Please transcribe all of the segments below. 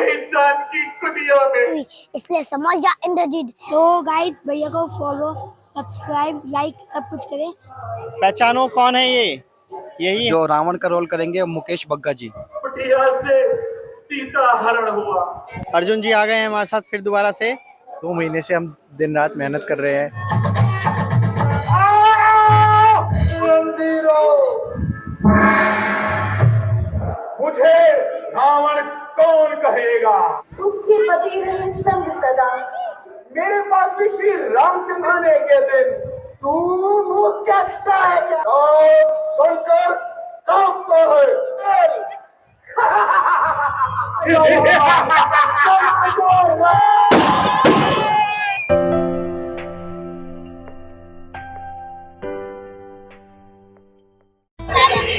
नहीं जानकी कुटिया में। इसलिए समझ जा इंद्रजीत। तो गाइस भैया को फॉलो सब्सक्राइब लाइक सब कुछ करें। पहचानो कौन है ये? यही जो रावण का रोल करेंगे मुकेश बग्गा जी। कुटिया से सीता हरण हुआ। अर्जुन जी आ गए हैं हमारे साथ फिर दोबारा से। 2 महीने से हम दिन रात मेहनत कर रहे हैं। मुझे रावण कौन कहेगा? उसके पति रहे संग सदा। मेरे पास भी श्री रामचंद्र आने के दिन तू मुँह कहता है क्या? सुनकर कांपता है।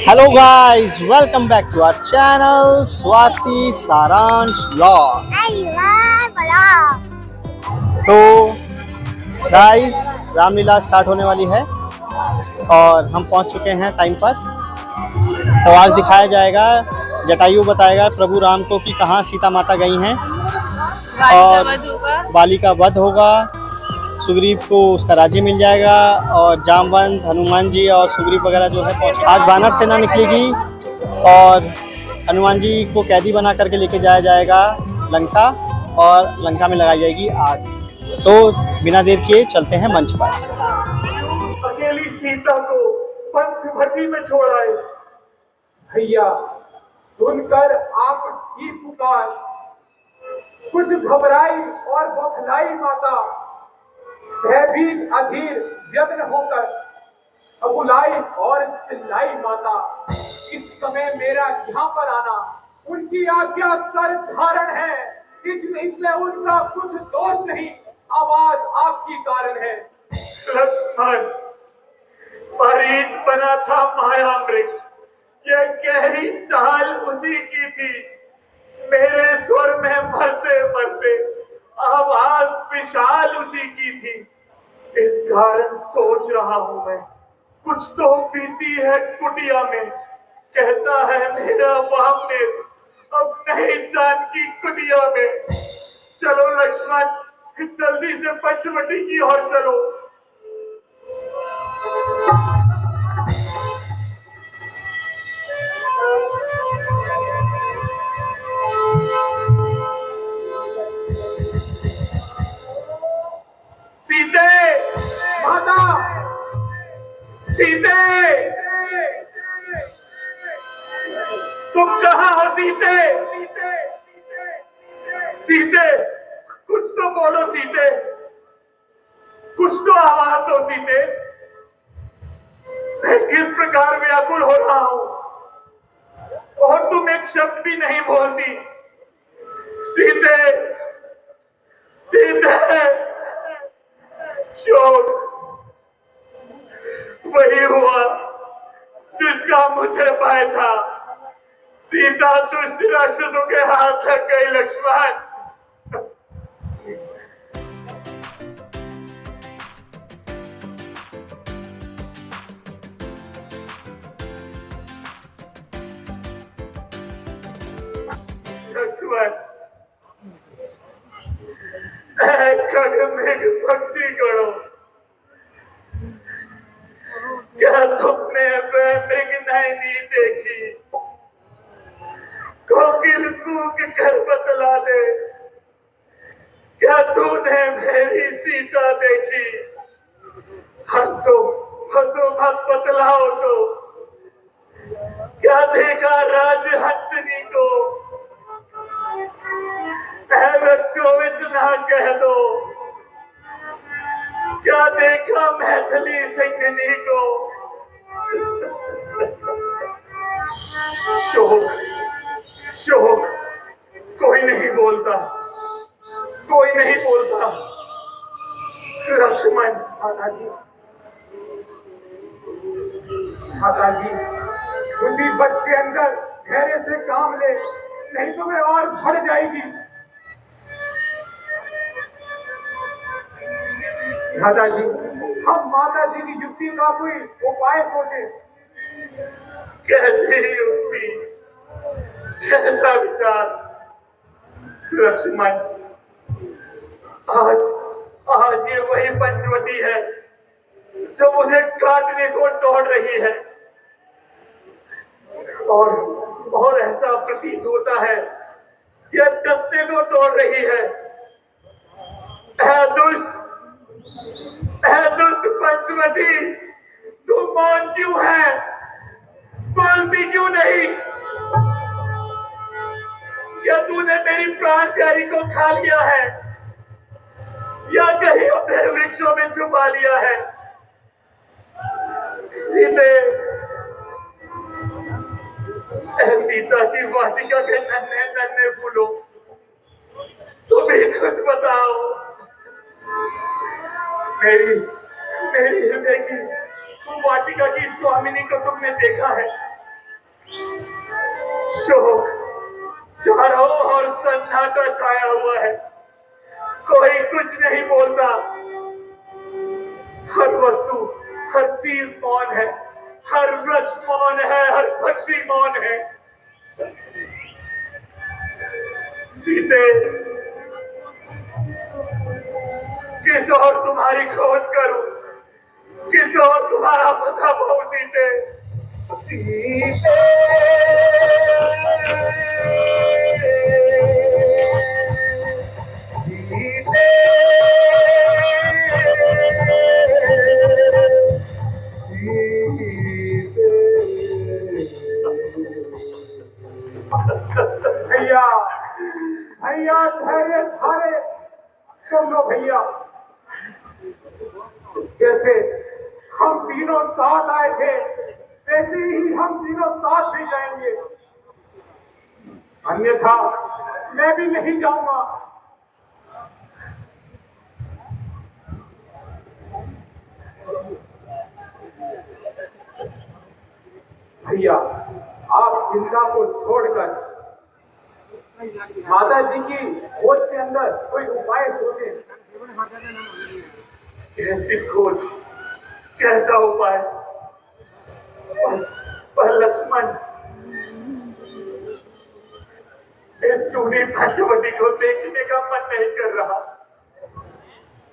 Hello guys, welcome back to our channel Swati Saransh vlog. तो गाइस रामलीला स्टार्ट होने वाली है और हम पहुंच चुके हैं टाइम पर। तो आज दिखाया जाएगा, जटायु बताएगा प्रभु राम को कि कहाँ सीता माता गई हैं और बाली का वध होगा। सुग्रीव को उसका राज्य मिल जाएगा और जामवंत, हनुमान जी और सुग्रीव वगैरह जो है पहुंचे। आज वानर सेना निकलेगी और हनुमान जी को कैदी बना करके लेके जाया जाएगा लंका और लंका में लगाई जाएगी आग। तो बिना देर किए चलते हैं मंच पर। अकेली सीता को पंचवटी में छोड़ आए। भैया सुनकर आपकी पुकार कुछ घबराई और बौखलाई माता, भयभीत अधीर व्यग्र होकर अबुलाई और चिल्लाई माता। इस समय मेरा यहाँ पर आना उनकी आज्ञा सर धारण है, इसमें उनका कुछ दोष नहीं, आवाज आपकी कारण है। लक्ष्मण मरीच बना था मायामृग, यह गहरी चाल उसी की थी। मेरे स्वर में मरते मरते आवाज विशाल उसी की थी। इस कारण सोच रहा हूं मैं, कुछ तो बीती है कुटिया में। कहता है मेरा वामदेव, अब नहीं जानकी कुटिया में। चलो लक्ष्मण, जल्दी से पंचवटी की ओर चलो। सीते माता, सीते तुम कहाँ हो? सीते, सीते कुछ तो बोलो सीते, कुछ तो आवाज दो सीते। मैं किस प्रकार व्याकुल हो रहा हूं और तुम एक शब्द भी नहीं बोलती। सीते, सीते शोक वही हुआ जिसका मुझे भय था। सीता दुष्ट राक्षसों के हाथ लग गई। लक्ष्मण लक्ष्मण पक्षी करो, क्या तुमने नहीं देखी? कोकिल कूक कर बतला दे, क्या तूने मेरी सीता देखी? हंसो हंसो मत बतलाओ तो, क्या देखा राज हंसनी को? बच्चों इतना कह दो, क्या देखा मैथिली सिंगनी को? शोक शोक कोई नहीं बोलता, कोई नहीं बोलता। लक्ष्मण माता जी, माता जी मुसीबत के अंदर धैर्य से काम ले, नहीं तो मैं और बढ़ जाएगी। माता जी, हम माता जी की युक्ति का कोई उपाय सोचे। कैसी युक्ति, कैसा विचार? लक्ष्मण, आज आज ये वही पंचवटी है जो मुझे काटने को दौड़ रही है, और ऐसा प्रतीत होता है यह डसने को दौड़ रही है। ऐ दुष्ट पंचवटी, तू मौन क्यों है? बोलती क्यों नहीं? क्या तूने मेरी प्राण प्यारी को खा लिया है या कहीं अपने वृक्षों में छुपा लिया है? सीते, सीता की वाटिका के नन्हे नन्हे फूलों, तुम ही कुछ बताओ। मेरी हृदय की वाटिका की स्वामिनी को तुमने देखा है? शोक चारों और सन्नाटा छाया हुआ है, कोई कुछ नहीं बोलता। हर वस्तु, हर चीज मौन है, हर वृक्ष मौन है, हर पक्षी मौन है। सीते, किस और तुम्हारी खोज करूं, किस और तुम्हारा पता पाऊं? सीते, भैया भैया धैर्य धारे, सुनो भैया। जैसे हम तीनों साथ आए थे वैसे ही हम तीनों साथ भी जाएंगे, अन्यथा मैं भी नहीं जाऊंगा। भैया, आप चिंता को छोड़कर माता जी की खोज के अंदर कोई उपाय सोचे। कैसी खोज, कैसा उपाय? पर लक्ष्मण, इस सूनी पंचवटी को देखने का मन नहीं कर रहा।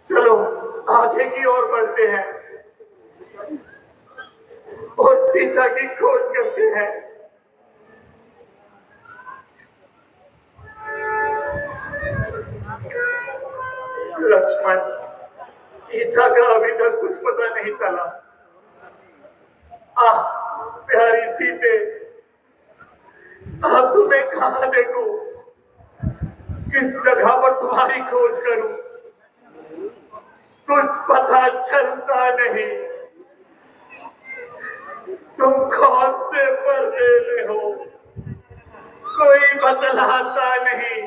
चलो आगे की ओर बढ़ते हैं और सीता की खोज करते हैं। लक्ष्मण, सीता का अभी तक कुछ पता नहीं चला। प्यारी सीते, अब तुम्हें कहां देखूं, किस जगह पर तुम्हारी खोज करूं, कुछ पता चलता नहीं। तुम कौन से पर्दे में हो, कोई बतलाता नहीं,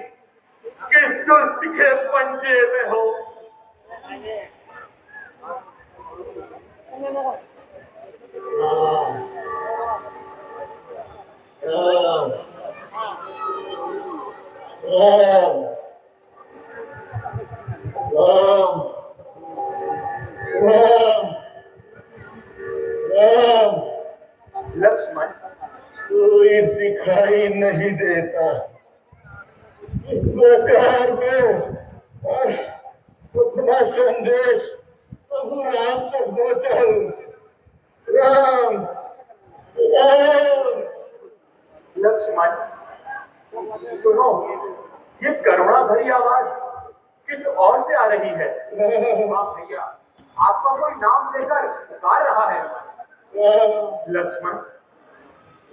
किस दुष्ट के पंजे में हो। लक्ष्मण, कोई दिखाई नहीं देता। इस प्रकार में अपना संदेश प्रभु राम तक पहुंचाऊं। राम, राम। लक्ष्मण, सुनो, ये करुणा भरी आवाज किस ओर से आ रही है? हाँ भैया, आपका कोई नाम लेकर पुकार रहा है। लक्ष्मण,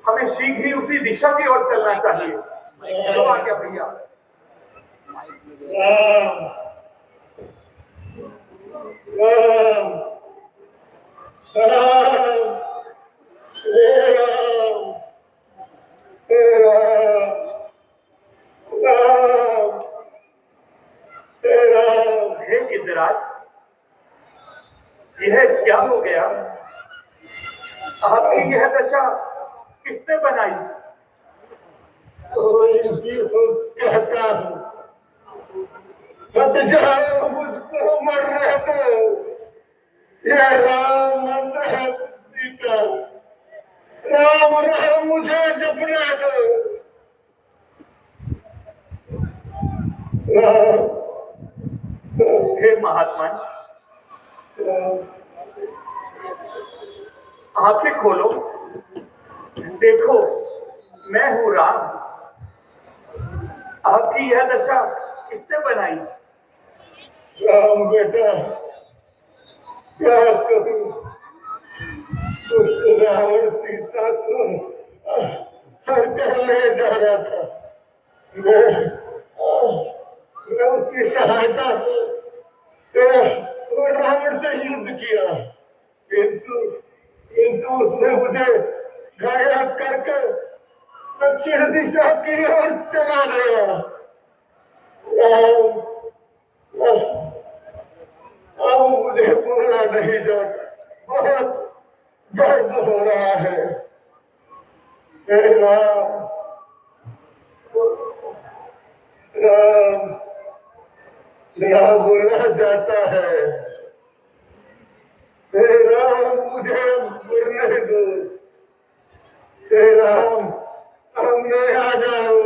हमें शीघ्र ही उसी दिशा की ओर चलना चाहिए। तो आ गया भैया। राम, राम, राम, राम, राम, राम। हे गिद्धराज, यह क्या हो गया? आपकी यह दशा किसने बनाई? कोई भी हो कहता हूं, हट जाओ, मुझको मरने दो। यह राम मंत्र है बुद्धि का। राम राम मुझे जपने दो। राम हे महात्मा, आंखें खोलो, देखो मैं हूं राम। आपकी यह दशा किसने बनाई? राम बेटा, क्या करूं, उस रावण सीता को हर कर ले जा रहा था। मैं उसकी सहायता तो रावण से युद्ध किया, किंतु उसने मुझे घायल करके दक्षिण दिशा की ओर चला गया। अब मुझे बोला नहीं जाता, बहुत दर्द हो रहा है। हे राम, राम, ना बोला जाता है। हे राम, मुझे मरने दो। हे राम, हमने आ जाओ।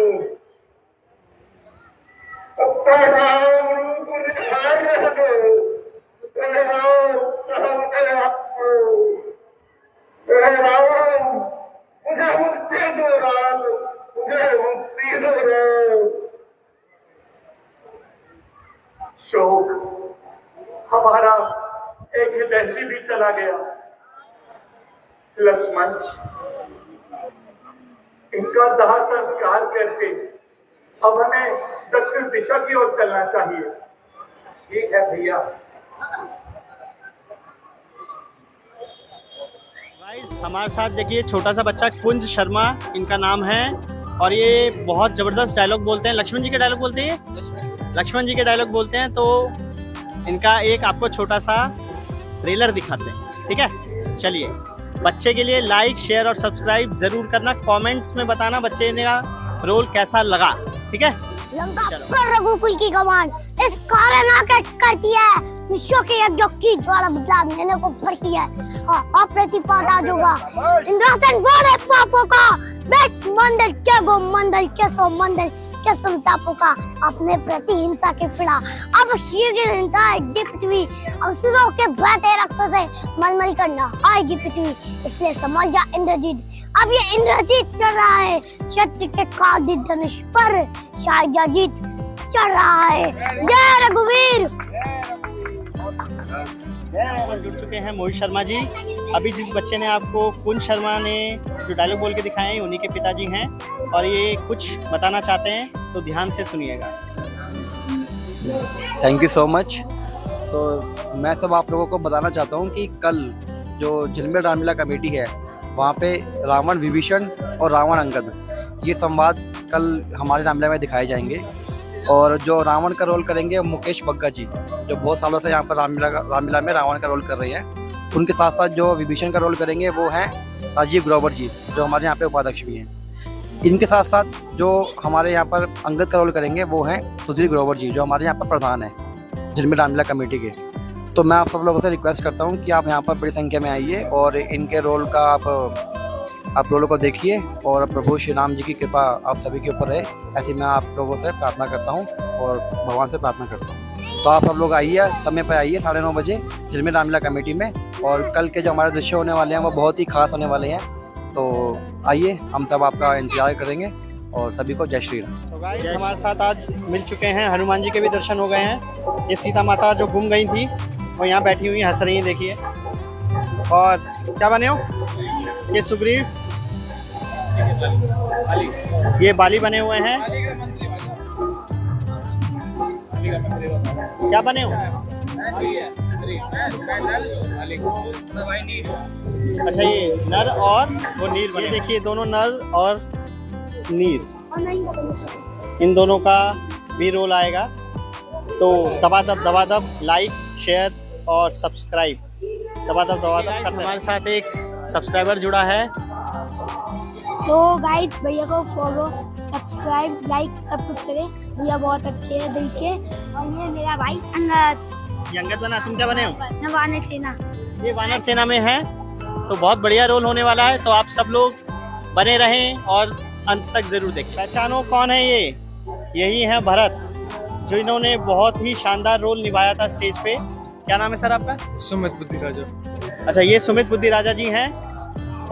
अपना राम रूप निखार दो। हे राम, सामने आओ। हे राम, मुझे मुक्ति दो राम, मुझे मुक्ति दो राम। शोक, हमारा एक हितैषी भी चला गया। लक्ष्मण, इनका दाह संस्कार करके अब हमें दक्षिण दिशा की ओर चलना चाहिए। ठीक है भैया। गाइस, हमारे साथ देखिए छोटा सा बच्चा कुंज शर्मा इनका नाम है, और ये बहुत ज़बरदस्त डायलॉग बोलते हैं। लक्ष्मण जी के डायलॉग बोलते हैं, लक्ष्मण जी के डायलॉग बोलते हैं। तो इनका एक आपको छोटा सा ट्रेलर दिखाते हैं, ठीक है। चलिए, बच्चे के लिए लाइक, शेयर और सब्सक्राइब जरूर करना। कमेंट्स में बताना बच्चे ने का रोल कैसा लगा, ठीक है। लंका पर रघुकुल की कमान इस कारण आकर करती है, विश्व के यज्ञों की ज्वाला बुझा देने को भरती है। अप्रतिपादा जोगा इंद्रासन वाले पापों का, बेच मंदिर के गो मंदिर के सो मंदिर के संतापों का, अपने प्रति हिंसा के फिड़ा अब शीघ्र हिंसा आएगी पृथ्वी, असुरों के बहते रक्तों से मलमल करना आएगी पृथ्वी। इसलिए समझ जा इंद्रजीत, अब ये इंद्रजीत चढ़ रहा है क्षत्रिय के कादित धनुष पर, शाहजहाजीत चढ़ रहा है। जय रघुवीर। जुड़ चुके हैं मोहित शर्मा जी। अभी जिस बच्चे ने आपको कुंज शर्मा ने जो डायलॉग बोल के दिखाए हैं, उन्हीं के पिताजी हैं, और ये कुछ बताना चाहते हैं, तो ध्यान से सुनिएगा। Thank you so much. मैं सब आप लोगों को बताना चाहता हूँ कि कल जो झिलमिल रामलीला कमेटी है, वहाँ पे रावण विभीषण और रावण अंगद ये संवाद कल हमारे रामलीला में दिखाए जाएंगे। और जो रावण का रोल करेंगे मुकेश बग्गा जी, जो बहुत सालों से यहाँ पर रामलीला में रावण का रोल कर रहे हैं। उनके साथ साथ जो विभीषण का रोल करेंगे वो हैं राजीव ग्रोवर जी, जो हमारे यहाँ पे उपाध्यक्ष भी हैं। इनके साथ साथ जो हमारे यहाँ पर अंगद का रोल करेंगे वो हैं सुधीर ग्रोवर जी, जो हमारे यहाँ पर प्रधान हैं झिलमिल रामलीला कमेटी के। तो मैं आप सब लोगों से रिक्वेस्ट करता हूँ कि आप यहाँ पर बड़ी संख्या में आइए और इनके रोल का आप रोल को देखिए, और प्रभु श्री राम जी की कृपा आप सभी के ऊपर रहे, ऐसी मैं आप लोगों से प्रार्थना करता हूँ और भगवान से प्रार्थना करता हूँ। तो आप सब लोग आइए, समय पर आइए 9:30 बजे झिलमिल रामलीला कमेटी में। और कल के जो हमारे दृश्य होने वाले हैं वो बहुत ही खास होने वाले हैं। तो आइए, हम सब आपका इंतजार करेंगे, और सभी को जय श्री राम। तो गाइस, हमारे साथ आज मिल चुके हैं, हनुमान जी के भी दर्शन हो गए हैं। ये सीता माता जो गुम गई थी वो यहाँ बैठी हुई हंस रही हैं, देखिए। और क्या बने हो? ये सुग्रीव, ये बाली बने हुए हैं। क्या बने हो? अच्छा, ये नर और वो नीर बने। देखिए, दोनों नर और नीर, इन दोनों का भी रोल आएगा। तो दबादब लाइक, शेयर और सब्सक्राइब दबादब करते। हमारे साथ एक सब्सक्राइबर जुड़ा है। तो गाइस, भैया को फॉलो, सब्सक्राइब, लाइक सब कुछ करें। भैया बहुत अच्छे हैं दिल के। और ये मेरा भाई अंगद। ये अंगद बना, तुम क्या बने हो? मैं वानर सेना। ये वानर सेना में है। तो बहुत बढ़िया रोल होने वाला है, तो आप सब लोग बने रहें और अंत तक जरूर देखें। पहचानो कौन है ये? यही है भरत, जो इन्होंने बहुत ही शानदार रोल निभाया था स्टेज पे। क्या नाम है सर आपका? सुमित बुद्धिराजा। अच्छा, ये सुमित बुद्धिराजा जी हैं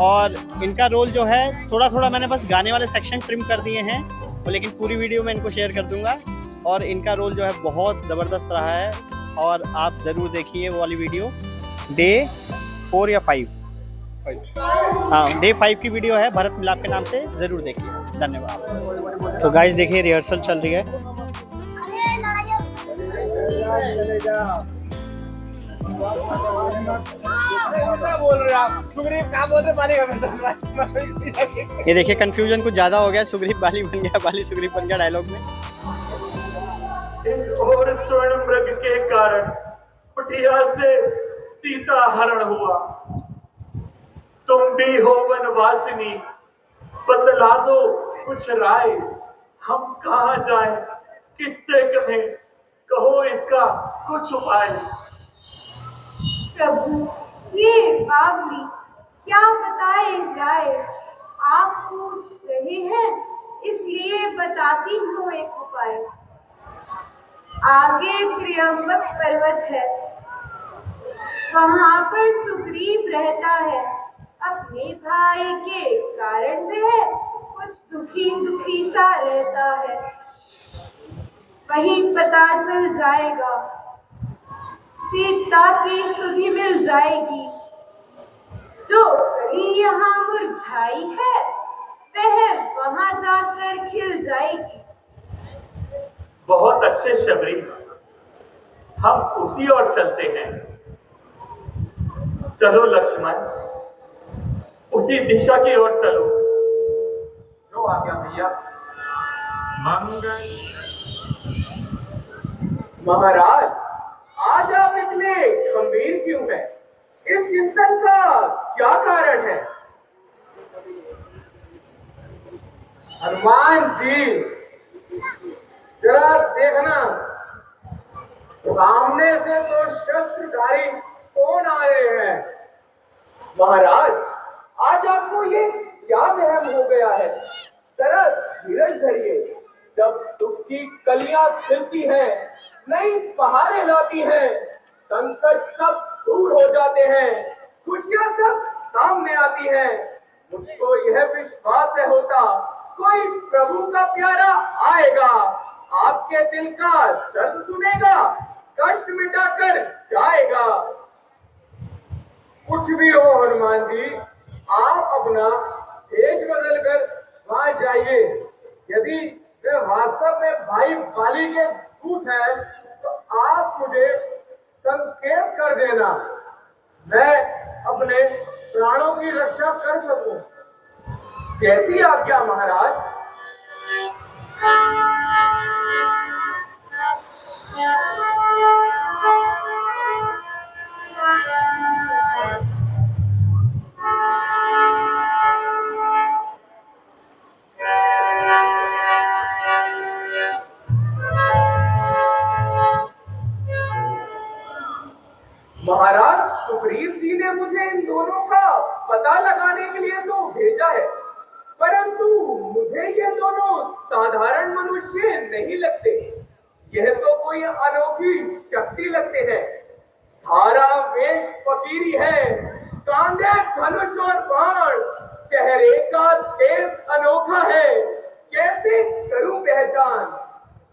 और इनका रोल जो है थोड़ा थोड़ा मैंने बस गाने वाले सेक्शन ट्रिम कर दिए हैं, तो लेकिन पूरी वीडियो मैं इनको शेयर कर दूंगा। और इनका रोल जो है बहुत ज़बरदस्त रहा है और आप ज़रूर देखिए वो वाली वीडियो। डे 4 या 5, हाँ डे 5 की वीडियो है भरत मिलाप के नाम से, ज़रूर देखिए। धन्यवाद। तो गाइस देखिए रिहर्सल चल रही है। ये देखिए कंफ्यूजन कुछ ज्यादा हो गया, सुग्रीव बाली बन गया, बाली सुग्रीव बन गया डायलॉग में। इस और स्वर्ण मृग के कारण कुटिया से सीता हरण हुआ। तुम भी हो वनवासिनी, बतला दो कुछ राय। हम कहाँ जाएं, किससे कहें, कहो इसका कुछ उपाय। प्रभु ये बावली क्या बताए जाए। आप पूछ रहे हैं इसलिए बताती हूँ एक उपाय। आगे त्र्यंबक पर्वत है, वहाँ पर सुग्रीव रहता है। अपने भाई के कारण वह कुछ दुखी दुखी सा रहता है। वहीं पता चल जाएगा, सीता की सुधि मिल जाएगी। जो कली यहाँ मुरझाई है वह वहां जाकर खिल जाएगी। बहुत अच्छे शबरी, हम उसी ओर चलते हैं। चलो लक्ष्मण, उसी दिशा की ओर चलो। जो आ गया भैया। मंगल। महाराज, आज आप इतने गंभीर क्यों हैं? इस चिंतन का क्या कारण है? हनुमान जी, जरा देखना, सामने से तो शस्त्रधारी कौन आए हैं? महाराज, आज आपको ये क्या वहम हो गया है? जरा धीरज धरिए। जब सुख की कलियां खिलती हैं, नई बहारें लाती हैं, संकट सब दूर हो जाते हैं, खुशियां सब सामने आती हैं। मुझको यह विश्वास है होता कोई प्रभु का प्यारा आएगा, आपके दिल का दर्द सुनेगा, कष्ट मिटाकर जाएगा। कुछ भी हो हनुमान जी, आप अपना देश बदलकर वहां जाइए। यदि वे वास्तव में भाई बाली के दूत हैं तो आप मुझे संकेत कर देना, मैं अपने प्राणों की रक्षा कर सकूं। कैसी आज्ञा महाराज। महाराज, सुग्रीव जी ने मुझे इन दोनों का पता लगाने के लिए तो भेजा है, परंतु मुझे ये दोनों साधारण मनुष्य नहीं लगते। यह तो कोई अनोखी शक्ति लगते हैं। धारा वेश फकीरी है, कांधे धनुष और बाण, चेहरे का तेज अनोखा है। कैसे करूं पहचान?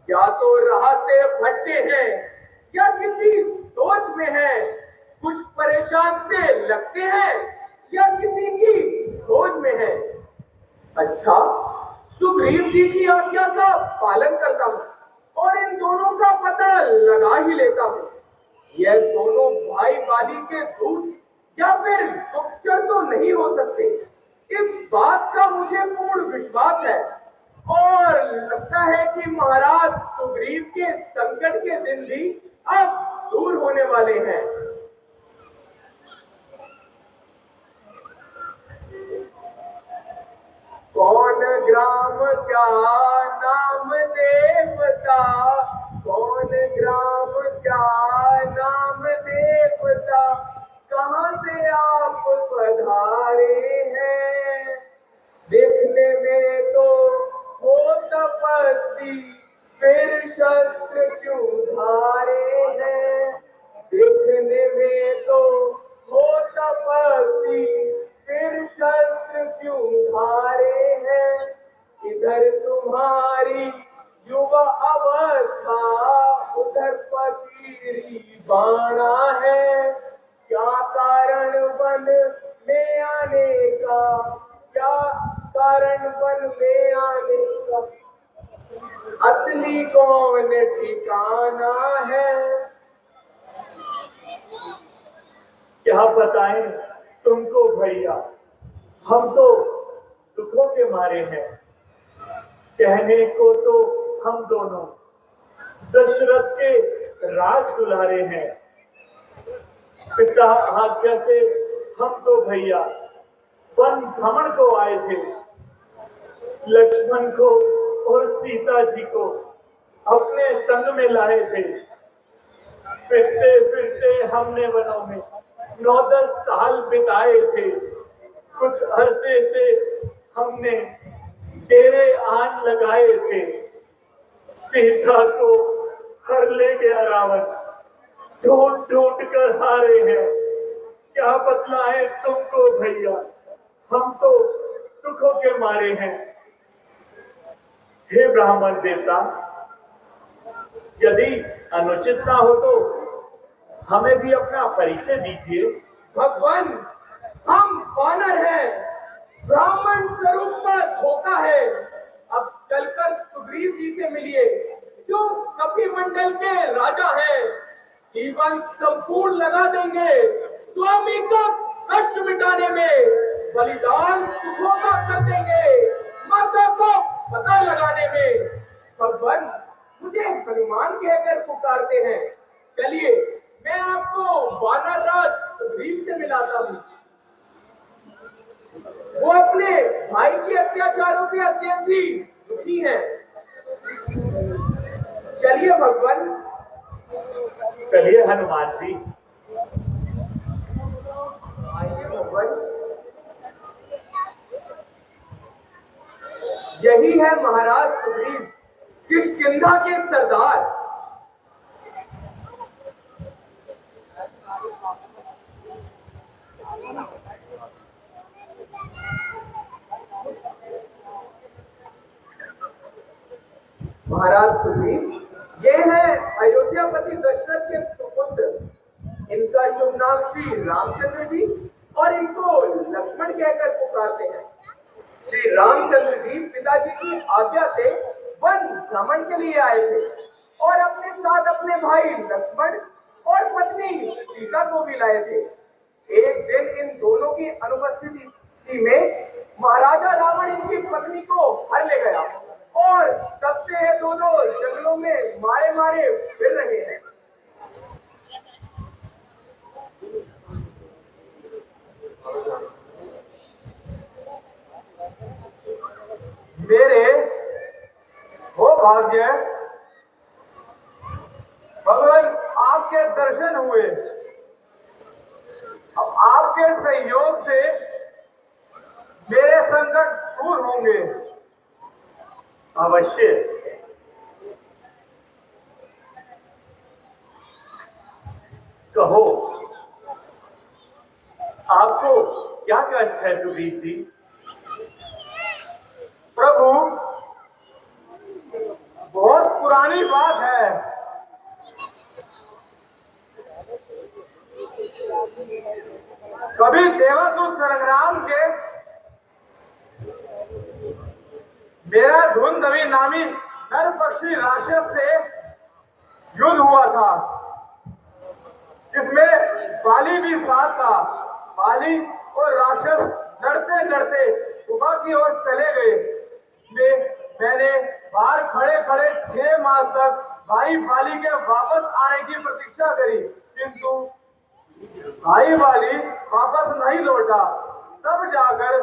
या तो राह से भटके हैं या किसी सोच में है, कुछ परेशान से लगते हैं या किसी की खोज में है। अच्छा, सुग्रीव जी की आज्ञा का पालन करता हूँ और इन दोनों का पता लगा ही लेता हूँ। यह दोनों भाई बाली के दूत या फिर गुप्तचर तो नहीं हो सकते, इस बात का मुझे पूर्ण विश्वास है। और लगता है कि महाराज सुग्रीव के संकट के दिन भी अब दूर होने वाले हैं। कौन ग्राम क्या नाम देवता, कौन ग्राम क्या नाम देवता, कहाँ से आप पधारे हैं? देखने में तो हो तपस्वी फिर शस्त्र शस्त्र क्यों धारे हैं, देखने में तो हो तपस्वी, फिर शस्त्र क्यों धारे हैं। इधर तुम्हारी युवा अवस्था, उधर पतीरी बाणा है। क्या कारण वन में आने का, क्या कारण वन में आने का, असली कौन ठिकाना है। क्या बताएं तुमको भैया, हम तो दुखों के मारे हैं। कहने को तो हम दोनों दशरथ के राज दुलारे हैं। पिता आज्ञा से हम तो भैया वन भ्रमण को आए थे। लक्ष्मण को और सीता जी को अपने संग में लाए थे। फिरते फिरते हमने वनों में 9-10 साल बिताए थे। कुछ अरसे से हमने डेरे आन लगाए थे। सीता को हर ले गया रावण, ढूंढ ढूंढ कर हारे हैं। क्या बतलाएं तुमको भैया, हम तो दुखों के मारे हैं। हे ब्राह्मण देवता, यदि अनुचित ना हो तो हमें भी अपना परिचय दीजिए। भगवान, हम वानर हैं, ब्राह्मण स्वरूप का धोखा है। अब चलकर सुग्रीव जी से मिलिए, जो कपिमंडल के राजा हैं। जीवन संपूर्ण लगा देंगे स्वामी का कष्ट मिटाने में, बलिदान सुखों का कर देंगे माता को पता लगाने में। भगवान, मुझे हनुमान कहकर पुकारते हैं। चलिए, मैं आपको वानर राज सुग्रीव से मिलाता हूँ। वो अपने भाई के अत्याचारों से अत्यंत ही दुखी है। चलिए भगवान। चलिए हनुमान जी। आइए भगवान। यही है महाराज सुग्रीव, किष्किंधा के सरदार। महाराज सुग्रीव, ये है अयोध्यापति दशरथ के सुपुत्र। इनका शुभ नाम श्री रामचंद्र जी, और इनको लक्ष्मण कहकर पुकारते हैं। श्री रामचंद्र जी पिताजी की आज्ञा से वन भ्रमण के लिए आए थे, और अपने साथ अपने भाई लक्ष्मण और पत्नी सीता को भी लाए थे। एक दिन इन दोनों की अनुपस्थिति में महाराजा रावण इनकी पत्नी को हर ले गया, और तब से ये दोनों जंगलों में मारे मारे फिर रहे हैं। मेरे हो भाग्य, भगवान आपके दर्शन हुए। अब आपके सहयोग से मेरे संकट दूर होंगे। अवश्य। कहो, आपको क्या कष्ट है सुग्रीव जी? प्रभु, बहुत पुरानी बात है। कभी देवासुर संग्राम के मेरा धुंधवी नामी नर पक्षी राक्षस से युद्ध हुआ था, जिसमें बाली भी साथ था। बाली और राक्षस लड़ते लड़ते गुफा की ओर चले गए। मैंने बाहर खड़े खड़े 6 मास तक भाई बाली के वापस आने की प्रतीक्षा करी, किंतु भाई बाली वापस नहीं लौटा। तब जाकर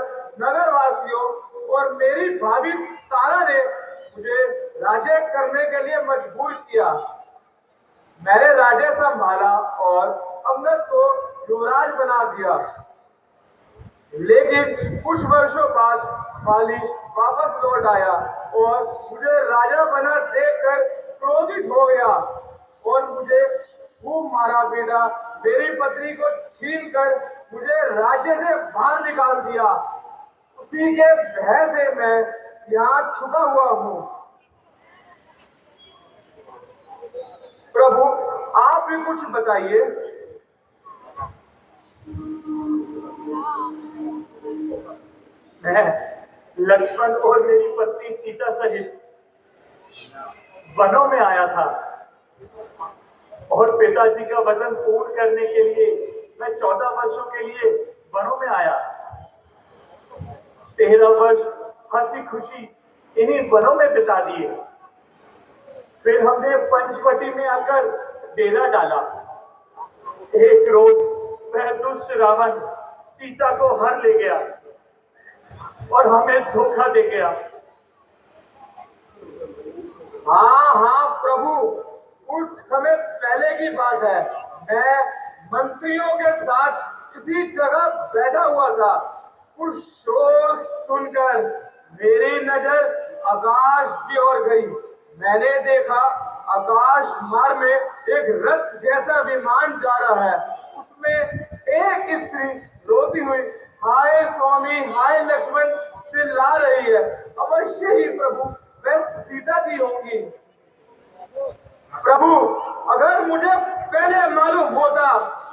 नगरवासियों और मेरी भाभी तारा ने मुझे राज्य करने के लिए मजबूर किया। मैंने राज्य संभाला और अमृत को युवराज बना दिया। लेकिन कुछ वर्षों बाद बाली वापस लौट आया और मुझे राजा बना देखकर क्रोधित हो गया। मारा पीटा, मेरी पत्नी को छीन कर मुझे राज्य से बाहर निकाल दिया। उसी के भय से मैं यहाँ छुपा हुआ हूँ। प्रभु आप भी कुछ बताइए। मैं लक्ष्मण और मेरी पत्नी सीता सहित वनों में आया था और पिताजी का वचन पूर्ण करने के लिए मैं 14 वर्षों के लिए वनों में आया। 13 वर्ष हंसी खुशी इन्हीं वनों में बिता दिए। फिर हमने पंचवटी में आकर डेरा डाला। एक रोज वह दुष्ट रावण सीता को हर ले गया और हमें धोखा दे गया। हाँ हाँ प्रभु, कुछ समय पहले की बात है। मैं मंत्रियों के साथ इसी जगह बैठा हुआ था। कुछ शोर सुनकर मेरी नजर आकाश की ओर गई। मैंने देखा आकाश मार्ग में एक रथ जैसा विमान जा रहा है। उसमें एक स्त्री रोती हुई हाय स्वामी हाय लक्ष्मण चिल्ला रही है। अवश्य ही प्रभु वह सीता जी होंगी। प्रभु अगर मुझे पहले मालूम होता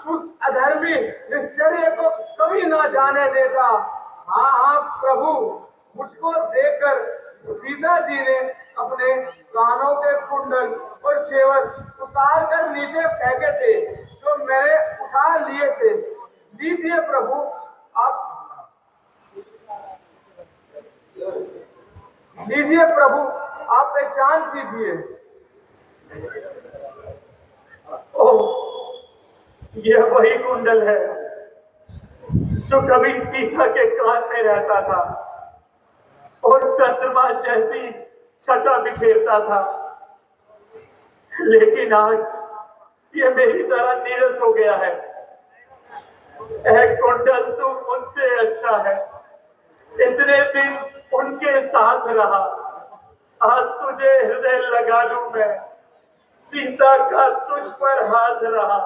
उस अधर्मी निश्चर्य को कभी ना जाने देता। हाँ हाँ प्रभु, मुझको देखकर सीता जी ने अपने कानों के कुंडल और जेवर उतार कर नीचे फेंके थे, जो मैंने उठा लिए थे। लीजिए प्रभु, आप लीजिए प्रभु, आप पहचान कीजिए। ओह, यह वही कुंडल है जो कभी सीता के कान में रहता था और चंद्रमा जैसी छटा बिखेरता था। लेकिन आज यह मेरी तरह नीरस हो गया है। कुंडल तुम उनसे अच्छा है। इतने दिन उनके साथ रहा, आज तुझे हृदय लगा लूं मैं। सीता का तुझ पर हाथ रहा।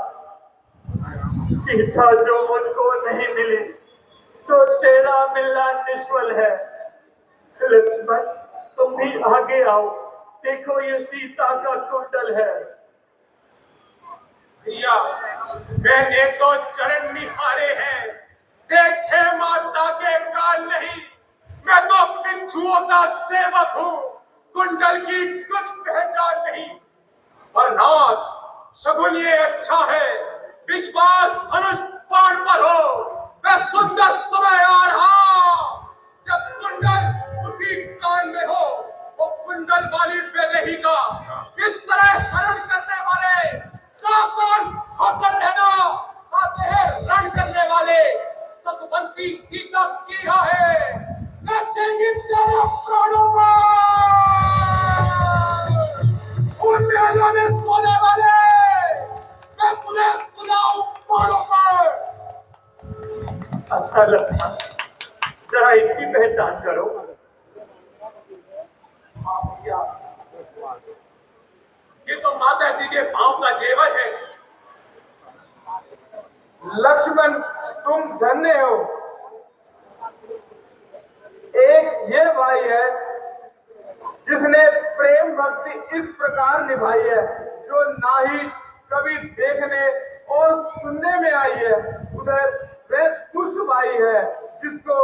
सीता जो मुझको नहीं मिली तो तेरा मिलना निष्फल है। लक्ष्मण तुम भी आगे आओ, देखो ये सीता का कुंडल है। भैया मैंने तो चरण निहारे हैं, देखे माता के कान नहीं। मैं तो पिछुओं का सेवक हूँ, कुंडल की कुछ पहचान नहीं। पर नाथ शगुन ये अच्छा है, विश्वास धनुष बाण पर हो। मैं सुंदर समय आ रहा जब कुंडल उसी कान में हो। वो कुंडल वाली बेदेही का इस तरह हरण करने वाले सावधान होकर रहना। आते हैं रण करने वाले सतवंती सीता की है, नचेंगी तेरे प्राणों पर। उन मेलों में सोने वाले मैं तुम्हें सुनाऊं प्राणों पर। अच्छा लक्ष्मण, जरा इसकी पहचान करो। ये तो माता जी के पांव का जेवर है। लक्ष्मण तुम धन्य हो। एक ये भाई है जिसने प्रेम भक्ति इस प्रकार निभाई है, जो ना ही कभी देखने और सुनने में आई है। उधर वह दुष्ट भाई है जिसको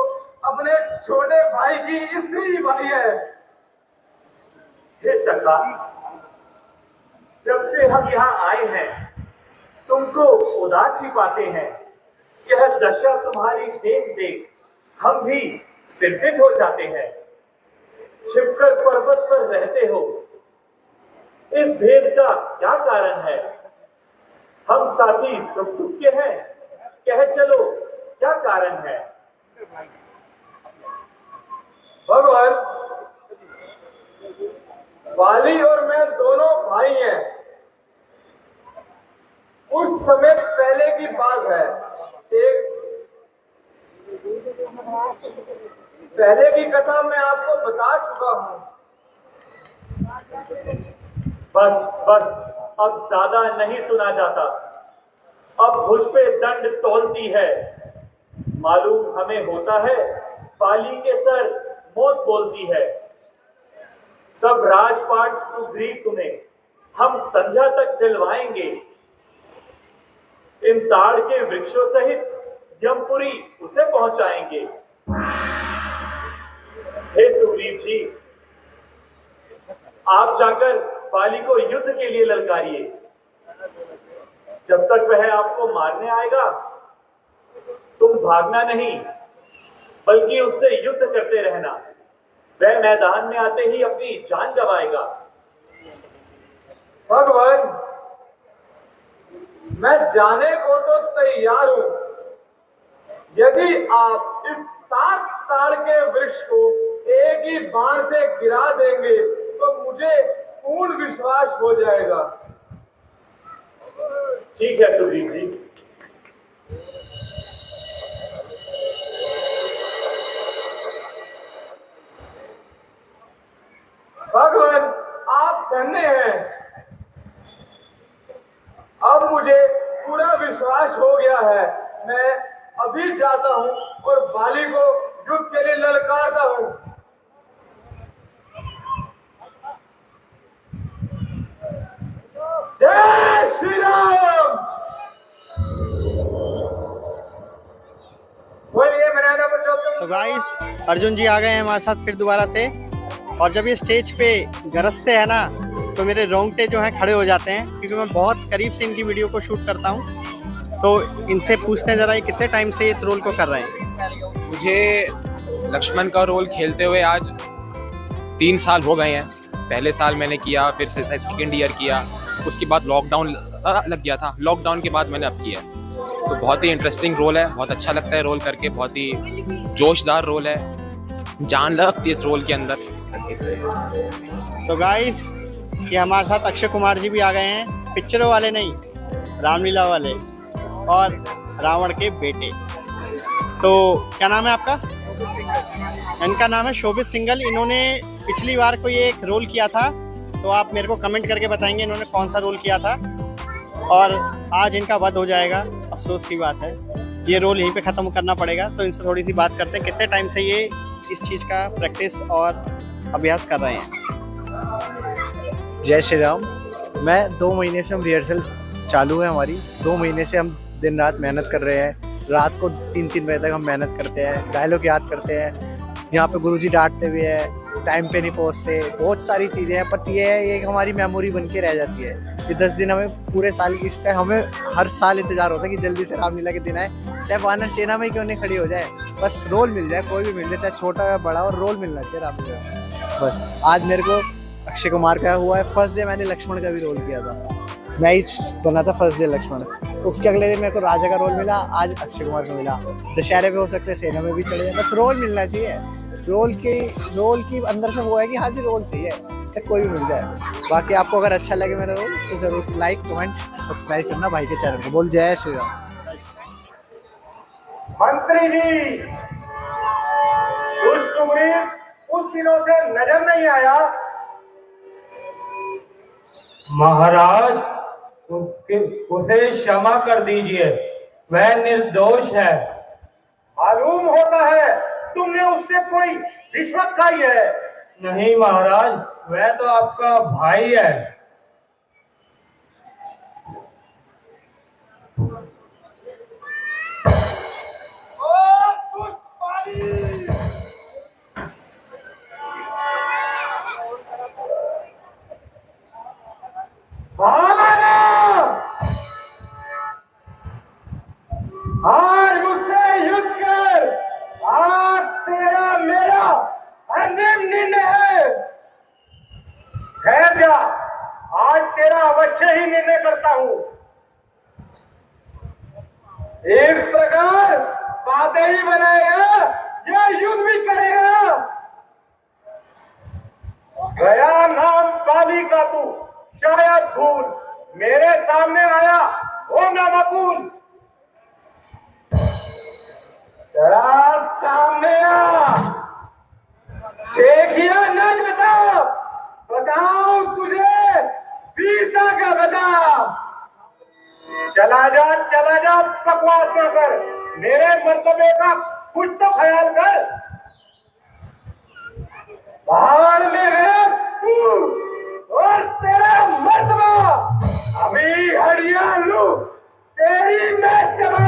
अपने छोटे भाई की स्त्री भाई है। हे सखा, जब से हम यहाँ आए हैं तुमको उदास ही पाते हैं। यह दशा तुम्हारी देख देख हम भी चिंतित हो जाते हैं। छिपकर पर्वत पर रहते हो, इस भेद का क्या कारण है? हम साथी सुख दुख के हैं, कह चलो क्या कारण है? भगवान, वाली और मैं दोनों भाई हैं। कुछ समय पहले की बात है। एक पहले की कथा मैं आपको बता चुका हूं। बस बस, अब ज्यादा नहीं सुना जाता। अब मुझ पे दंड तौलती है। मालूम हमें होता है बाली के सर मौत बोलती है। सब राजपाट सुग्रीव तुम्हें हम संध्या तक दिलवाएंगे। इन ताड़ के वृक्षों सहित यमपुरी उसे पहुंचाएंगे। हे सुग्रीव जी, आप जाकर बाली को युद्ध के लिए ललकारिए। जब तक वह आपको मारने आएगा तुम भागना नहीं बल्कि उससे युद्ध करते रहना। वह मैदान में आते ही अपनी जान गंवाएगा। भगवान, मैं जाने को तो तैयार हूं। यदि आप इस 7 ताड़ के वृक्ष को एक ही बाण से गिरा देंगे तो मुझे पूर्ण विश्वास हो जाएगा। ठीक है सुग्रीव जी। भगवान, आप धन्य हैं। अब मुझे पूरा विश्वास हो गया है। मैं अभी जाता हूं और बाली को युद्ध के लिए ललकारता हूं। जय श्री राम। बोलिए मर्यादा पुरुषोत्तम। तो गाइस, अर्जुन जी आ गए हैं हमारे साथ फिर दोबारा से। और जब ये स्टेज पे गरजते हैं ना तो मेरे रोंगटे जो हैं खड़े हो जाते हैं, क्योंकि मैं बहुत करीब से इनकी वीडियो को शूट करता हूँ। तो इनसे पूछते हैं ज़रा, ये कितने टाइम से इस रोल को कर रहे हैं? मुझे लक्ष्मण का रोल खेलते हुए आज 3 साल हो गए हैं। पहले साल मैंने किया, फिर से सेकेंड ईयर किया, उसके बाद लॉकडाउन लग गया था। लॉकडाउन के बाद मैंने अब किया। तो बहुत ही इंटरेस्टिंग रोल है, बहुत अच्छा लगता है रोल करके, बहुत ही जोशदार रोल है, जान लगती है इस रोल के अंदर इस तरीके से। तो गाइस, ये हमारे साथ अक्षय कुमार जी भी आ गए हैं, पिक्चरों वाले नहीं, रामलीला वाले और रावण के बेटे। तो क्या नाम है आपका? इनका नाम है शोभित सिंघल। इन्होंने पिछली बार कोई एक रोल किया था, तो आप मेरे को कमेंट करके बताएंगे इन्होंने कौन सा रोल किया था। और आज इनका वध हो जाएगा, अफसोस की बात है। ये रोल यहीं पे ख़त्म करना पड़ेगा। तो इनसे थोड़ी सी बात करते हैं, कितने टाइम से ये इस चीज़ का प्रैक्टिस और अभ्यास कर रहे हैं। जय श्री राम। मैं 2 महीने से हम रिहर्सल चालू है हमारी। 2 महीने से हम दिन रात मेहनत कर रहे हैं। रात को 3-3 बजे तक हम मेहनत करते हैं, डायलॉग याद करते हैं। यहाँ पे गुरुजी डांटते भी है, टाइम पे नहीं पहुँचते, बहुत सारी चीज़ें हैं। पर ये है, ये हमारी मेमोरी बन के रह जाती है। ये 10 दिन हमें पूरे साल की, इसका हमें हर साल इंतजार होता है कि जल्दी से रामलीला के दिन आए, चाहे वानर सेना में क्यों नहीं खड़ी हो जाए, बस रोल मिल जाए, कोई भी मिल जाए, चाहे छोटा या बड़ा, और रोल मिलना चाहिए रामलीला में। बस आज मेरे को अक्षय कुमार का हुआ है। फर्स्ट डे मैंने लक्ष्मण का भी रोल किया था, मैं ही बना था फर्स्ट डे लक्ष्मण। उसके अगले दिन मेरे को राजा का रोल मिला, आज अक्षय कुमार को मिला। दशहरे पे हो सकते हैं सेना में भी चले जाए, बस रोल मिलना चाहिए। रोल की अंदर से वो है कि हाँ जी रोल चाहिए, तो कोई भी मिल जाए। बाकी आपको अगर अच्छा लगे मेरा रोल तो जरूर लाइक कमेंट सब्सक्राइब करना भाई के चैनल को। बोल जय श्री राम। मंत्री जी, उस सुग्रीव उस दिनों से नजर नहीं आया। महाराज, उसे क्षमा कर दीजिए, वह निर्दोष है। मालूम होता है तुमने उससे कोई रिश्वत खाई है। नहीं महाराज, वह तो आपका भाई है। आज मुझसे युद्ध कर, आज तेरा मेरा अंतिम निर्णय है। ठहर जा, आज तेरा अवश्य ही निर्णय करता हूं। इस प्रकार बातें ही बनाएगा या युद्ध भी करेगा। गया नाम बाली का तू शायद भूल, मेरे सामने आया वो नामकूल। सामने आ, शेखिया नच बताओ तुझे वीरता का बता। चला जा, बकवास ना कर। मेरे मर्तबे का कुछ तो ख्याल कर। पहाड़ में गया तू और तेरा मर्तबा, अभी हड़िया लू तेरी मैं चबा।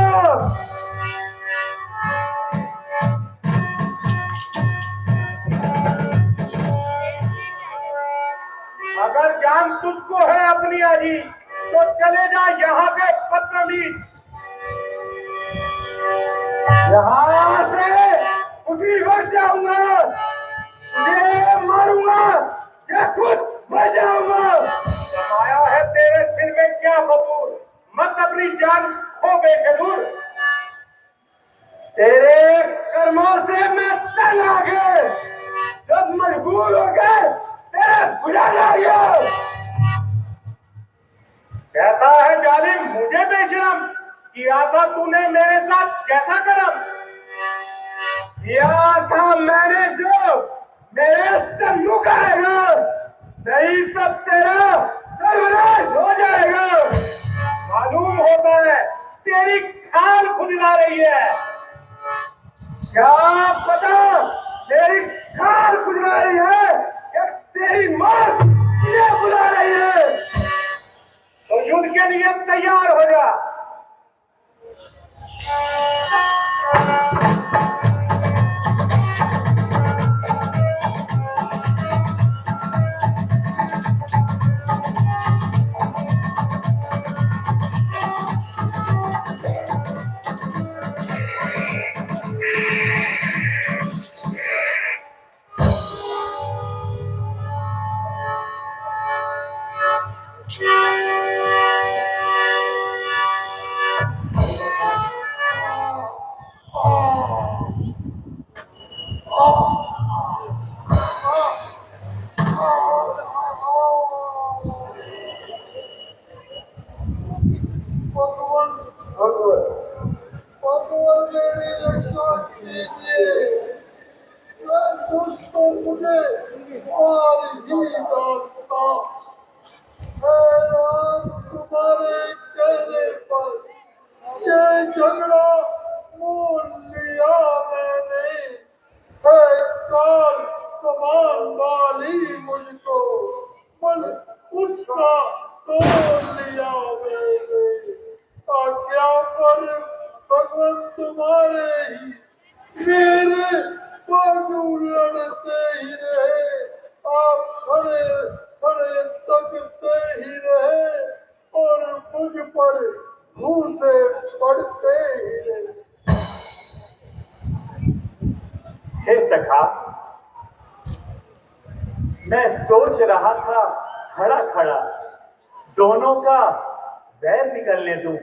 अगर जान तुझको है अपनी आजी तो चले जा यहाँ से बदतमीज। यहाँ से उसी वक्त जाऊंगा, ये मारूंगा या खुद मर जाऊंगा। समाया है तेरे सिर में क्या फतूर, मत अपनी जान खो बेजरूर। तेरे कर्मों से मैं तंग आ गया, जब मजबूर हो गए तेरे बुझा जा गया। कहता है जालिम मुझे बेशरम, किया था तूने मेरे साथ कैसा करम। किया था मैंने जो मेरे से मुँह आएगा, नहीं तो तेरा सर्वनाश हो जाएगा। मालूम होता है तेरी खाल खुजला रही है, क्या पता तेरी खाल खुजला रही है या तेरी मौत तुझे बुला रही है। तो युद्ध के लिए तैयार हो जा। हे सखा, मैं सोच रहा था खड़ा खड़ा दोनों का वैर निकलने दूं।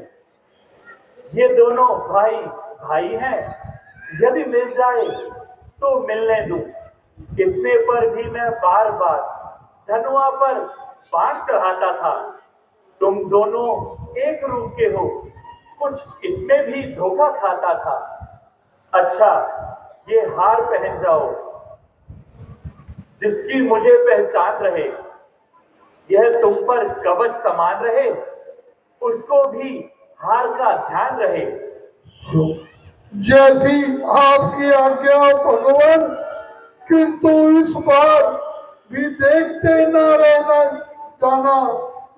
ये दोनों भाई भाई हैं, यदि मिल जाए तो मिलने दूं। इतने पर भी मैं बार बार धनुआ पर बाण चढ़ाता था। तुम दोनों एक रूप के हो, कुछ इसमें भी धोखा खाता था। अच्छा ये हार पहन जाओ, जिसकी मुझे पहचान रहे, यह तुम पर कवच समान रहे, उसको भी हार का ध्यान रहे। जैसी आपकी आज्ञा भगवान, किंतु इस बार भी देखते न रहना जाना,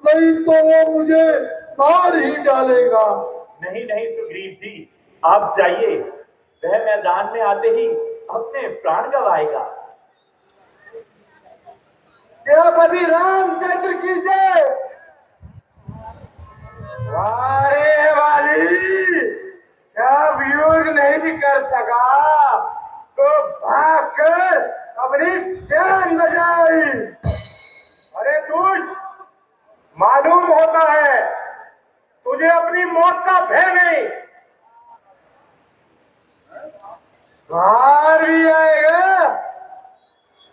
नहीं तो वो मुझे मार ही डालेगा। नहीं नहीं सुग्रीव जी, आप जाइए, वह मैदान में आते ही अपने प्राण गवाएगा। देवपति रामचंद्र की जय। वारे वाली, क्या वियोग नहीं कर सका तो भागकर अपनी जान बचाई। अरे दुष्ट, मालूम होता है तुझे अपनी मौत का भय नहीं। बाहर भी आएगा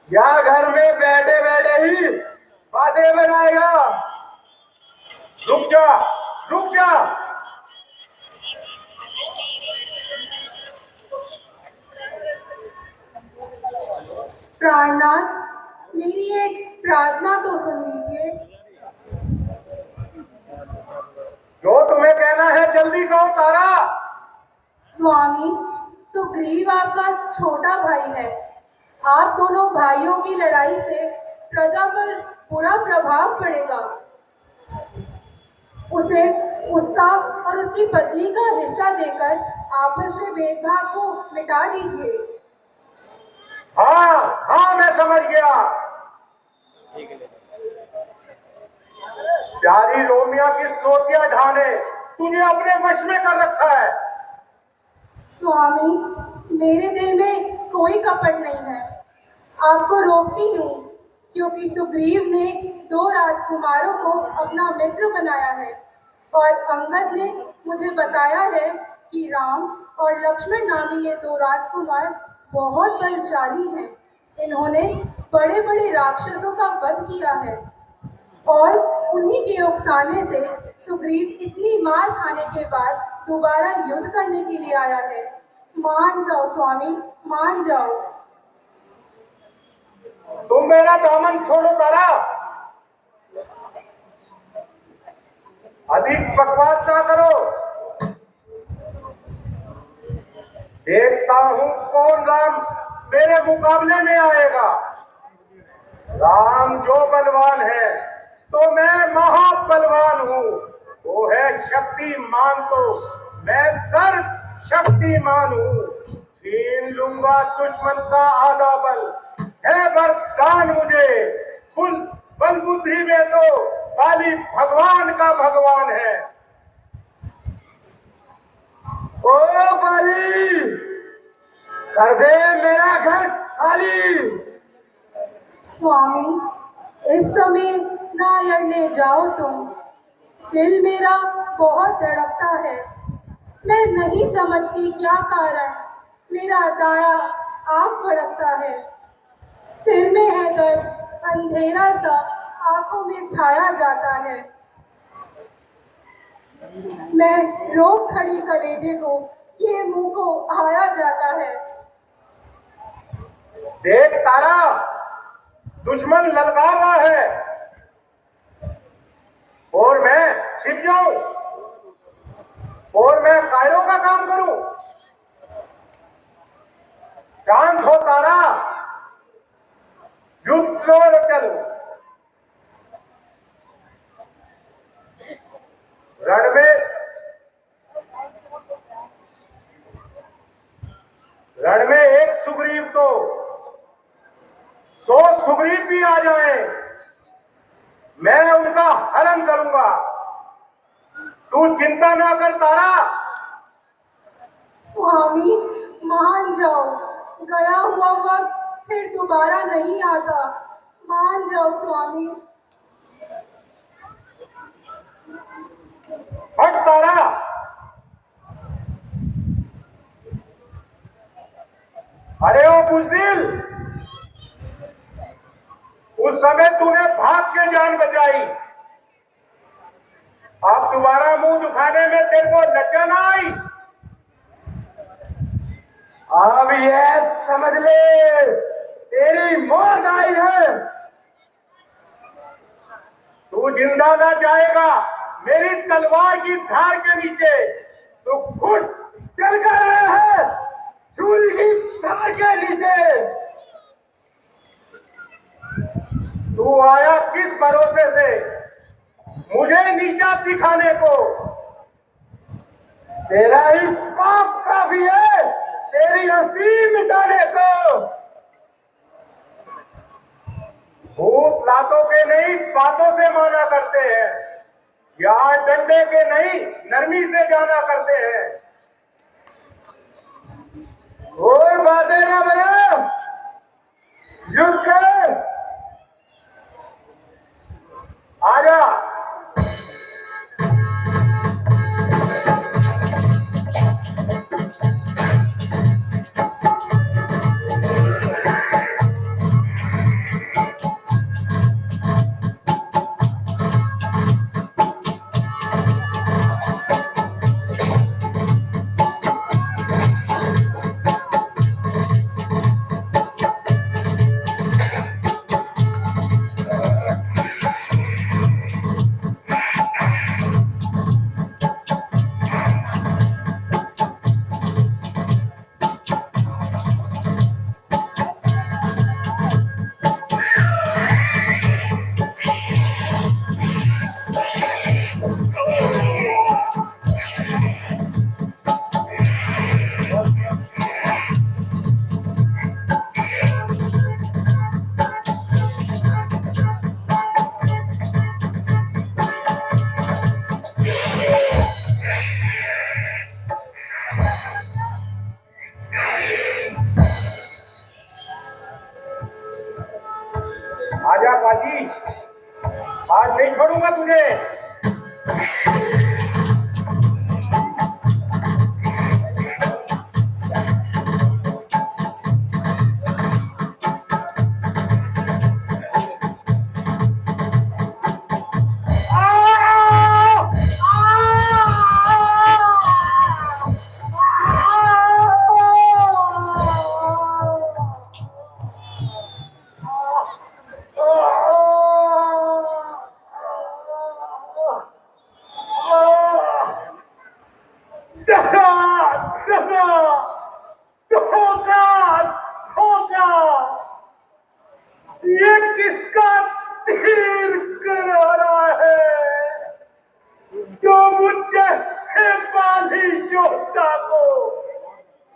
या घर में बैठे बैठे ही बातें बनाएगा। रुक जा, रुक जा। प्राणनाथ, मेरी एक प्रार्थना तो सुन लीजिए। जो तुम्हें कहना जल्दी कहो तारा। स्वामी, सुग्रीव आपका छोटा भाई है। आप दोनों भाइयों की लड़ाई से प्रजा पर बुरा प्रभाव पड़ेगा। उसे उसका और उसकी पत्नी का हिस्सा देकर आपस के भेदभाव को मिटा दीजिए। हाँ हाँ, मैं समझ गया। प्यारी रोमिया की सोतिया ढाने तुझे अपने वश में कर रखा है। स्वामी, मेरे दिल में कोई कपट नहीं है। आपको रोकती हूँ क्योंकि सुग्रीव ने 2 राजकुमारों को अपना मित्र बनाया है और अंगद ने मुझे बताया है कि राम और लक्ष्मण नामी ये 2 राजकुमार बहुत बलशाली हैं। इन्होंने बड़े बड़े राक्षसों का वध किया है और उन्हीं के उकसाने से सुग्रीव इतनी मार खाने के बाद दोबारा युद्ध करने के लिए आया है। मान जाओ स्वामी, मान जाओ। तुम मेरा दामन छोड़ो तारा। अधिक बकवास ना करो। देखता हूं कौन राम मेरे मुकाबले में आएगा। राम जो बलवान है तो मैं महाबलवान हूँ। वो है शक्तिमान तो मैं सर्व शक्तिमान हूँ। छीन लूंगा दुश्मन का आधा बल है वरदान मुझे। फुल बल बुद्धि में तो खाली भगवान का भगवान है। ओ बाली, कर दे मेरा घर खाली। स्वामी, इस समय ना लड़ने जाओ तुम। दिल मेरा बहुत धड़कता है। मैं नहीं समझती क्या कारण मेरा दाया आँख फड़कता है। सिर में है दर्द, अंधेरा सा आंखों में छाया जाता है। मैं रोक खड़ी कलेजे को, ये मुंह को आया जाता है। देख तारा, दुश्मन ललकार रहा है और मैं छिप जाऊं और मैं कायरों का काम करूं। शांत हो तारा, युद्ध और चल। रण में एक सुग्रीव तो 100 सुग्रीव भी आ जाए, मैं उनका हरण करूंगा। तू चिंता ना कर तारा। स्वामी, मान जाओ। गया हुआ वक्त फिर दोबारा नहीं आता। मान जाओ स्वामी। हट तारा। अरे ओ बुज़दिल, उस समय तूने भाग के जान बचाई। अब दोबारा मुंह दिखाने में तेरे को लज्जा ना आई? अब ये समझ ले, तेरी मौत आई है। तू जिंदा ना जाएगा मेरी तलवार की धार के नीचे। तू खुद चल कर रहा है छुरी की धार के नीचे। तू आया किस भरोसे से मुझे नीचा दिखाने को? तेरा ही पाप काफी है तेरी हस्ती मिटाने को। भूत लातों के नहीं बातों से माना करते हैं, या डंडे के नहीं नरमी से जाना करते हैं। और बातें ना बना, युद्ध कर। आजा। ये किसका तीर करारा है जो मुझे से बाली योद्धा को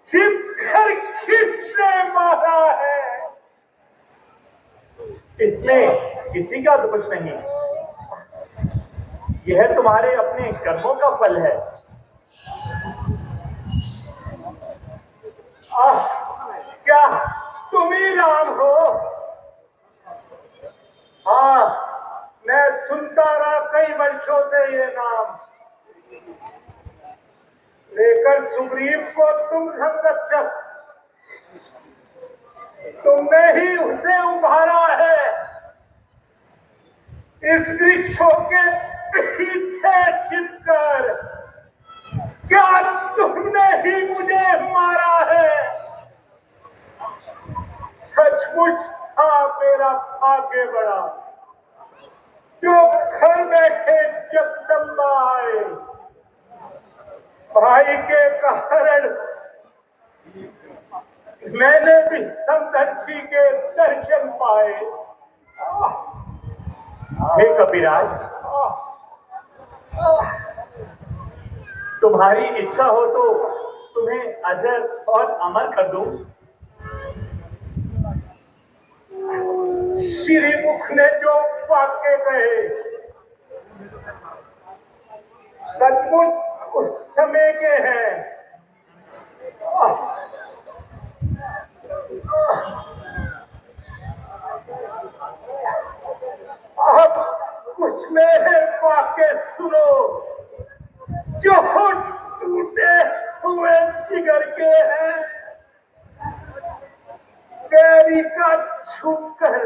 छिपकर किसने मारा है। इसमें किसी का दोष नहीं, यह तुम्हारे अपने कर्मों का फल है। क्या तुम ही राम हो? हाँ, मैं सुनता रहा कई वर्षों से ये नाम, लेकर सुग्रीव को तुम संरक्षक, तुमने ही उसे उभारा है। इस वृक्षों के पीछे छिपकर क्या तुमने ही मुझे मारा है? सचमुच था मेरा भाग्य बड़ा जो घर बैठे जगदम्बा आए, भाई के कारण मैंने भी समदर्शी के दर्शन पाए। हे कपिराज, तुम्हारी इच्छा हो तो तुम्हें अजर और अमर कर दूं। श्री मुख ने जो वाक्य कहे सचमुच उस समय के हैं। अब कुछ मेरे वाक्य सुनो जो टूटे हुए जिगर के हैं। कैरी का छूकर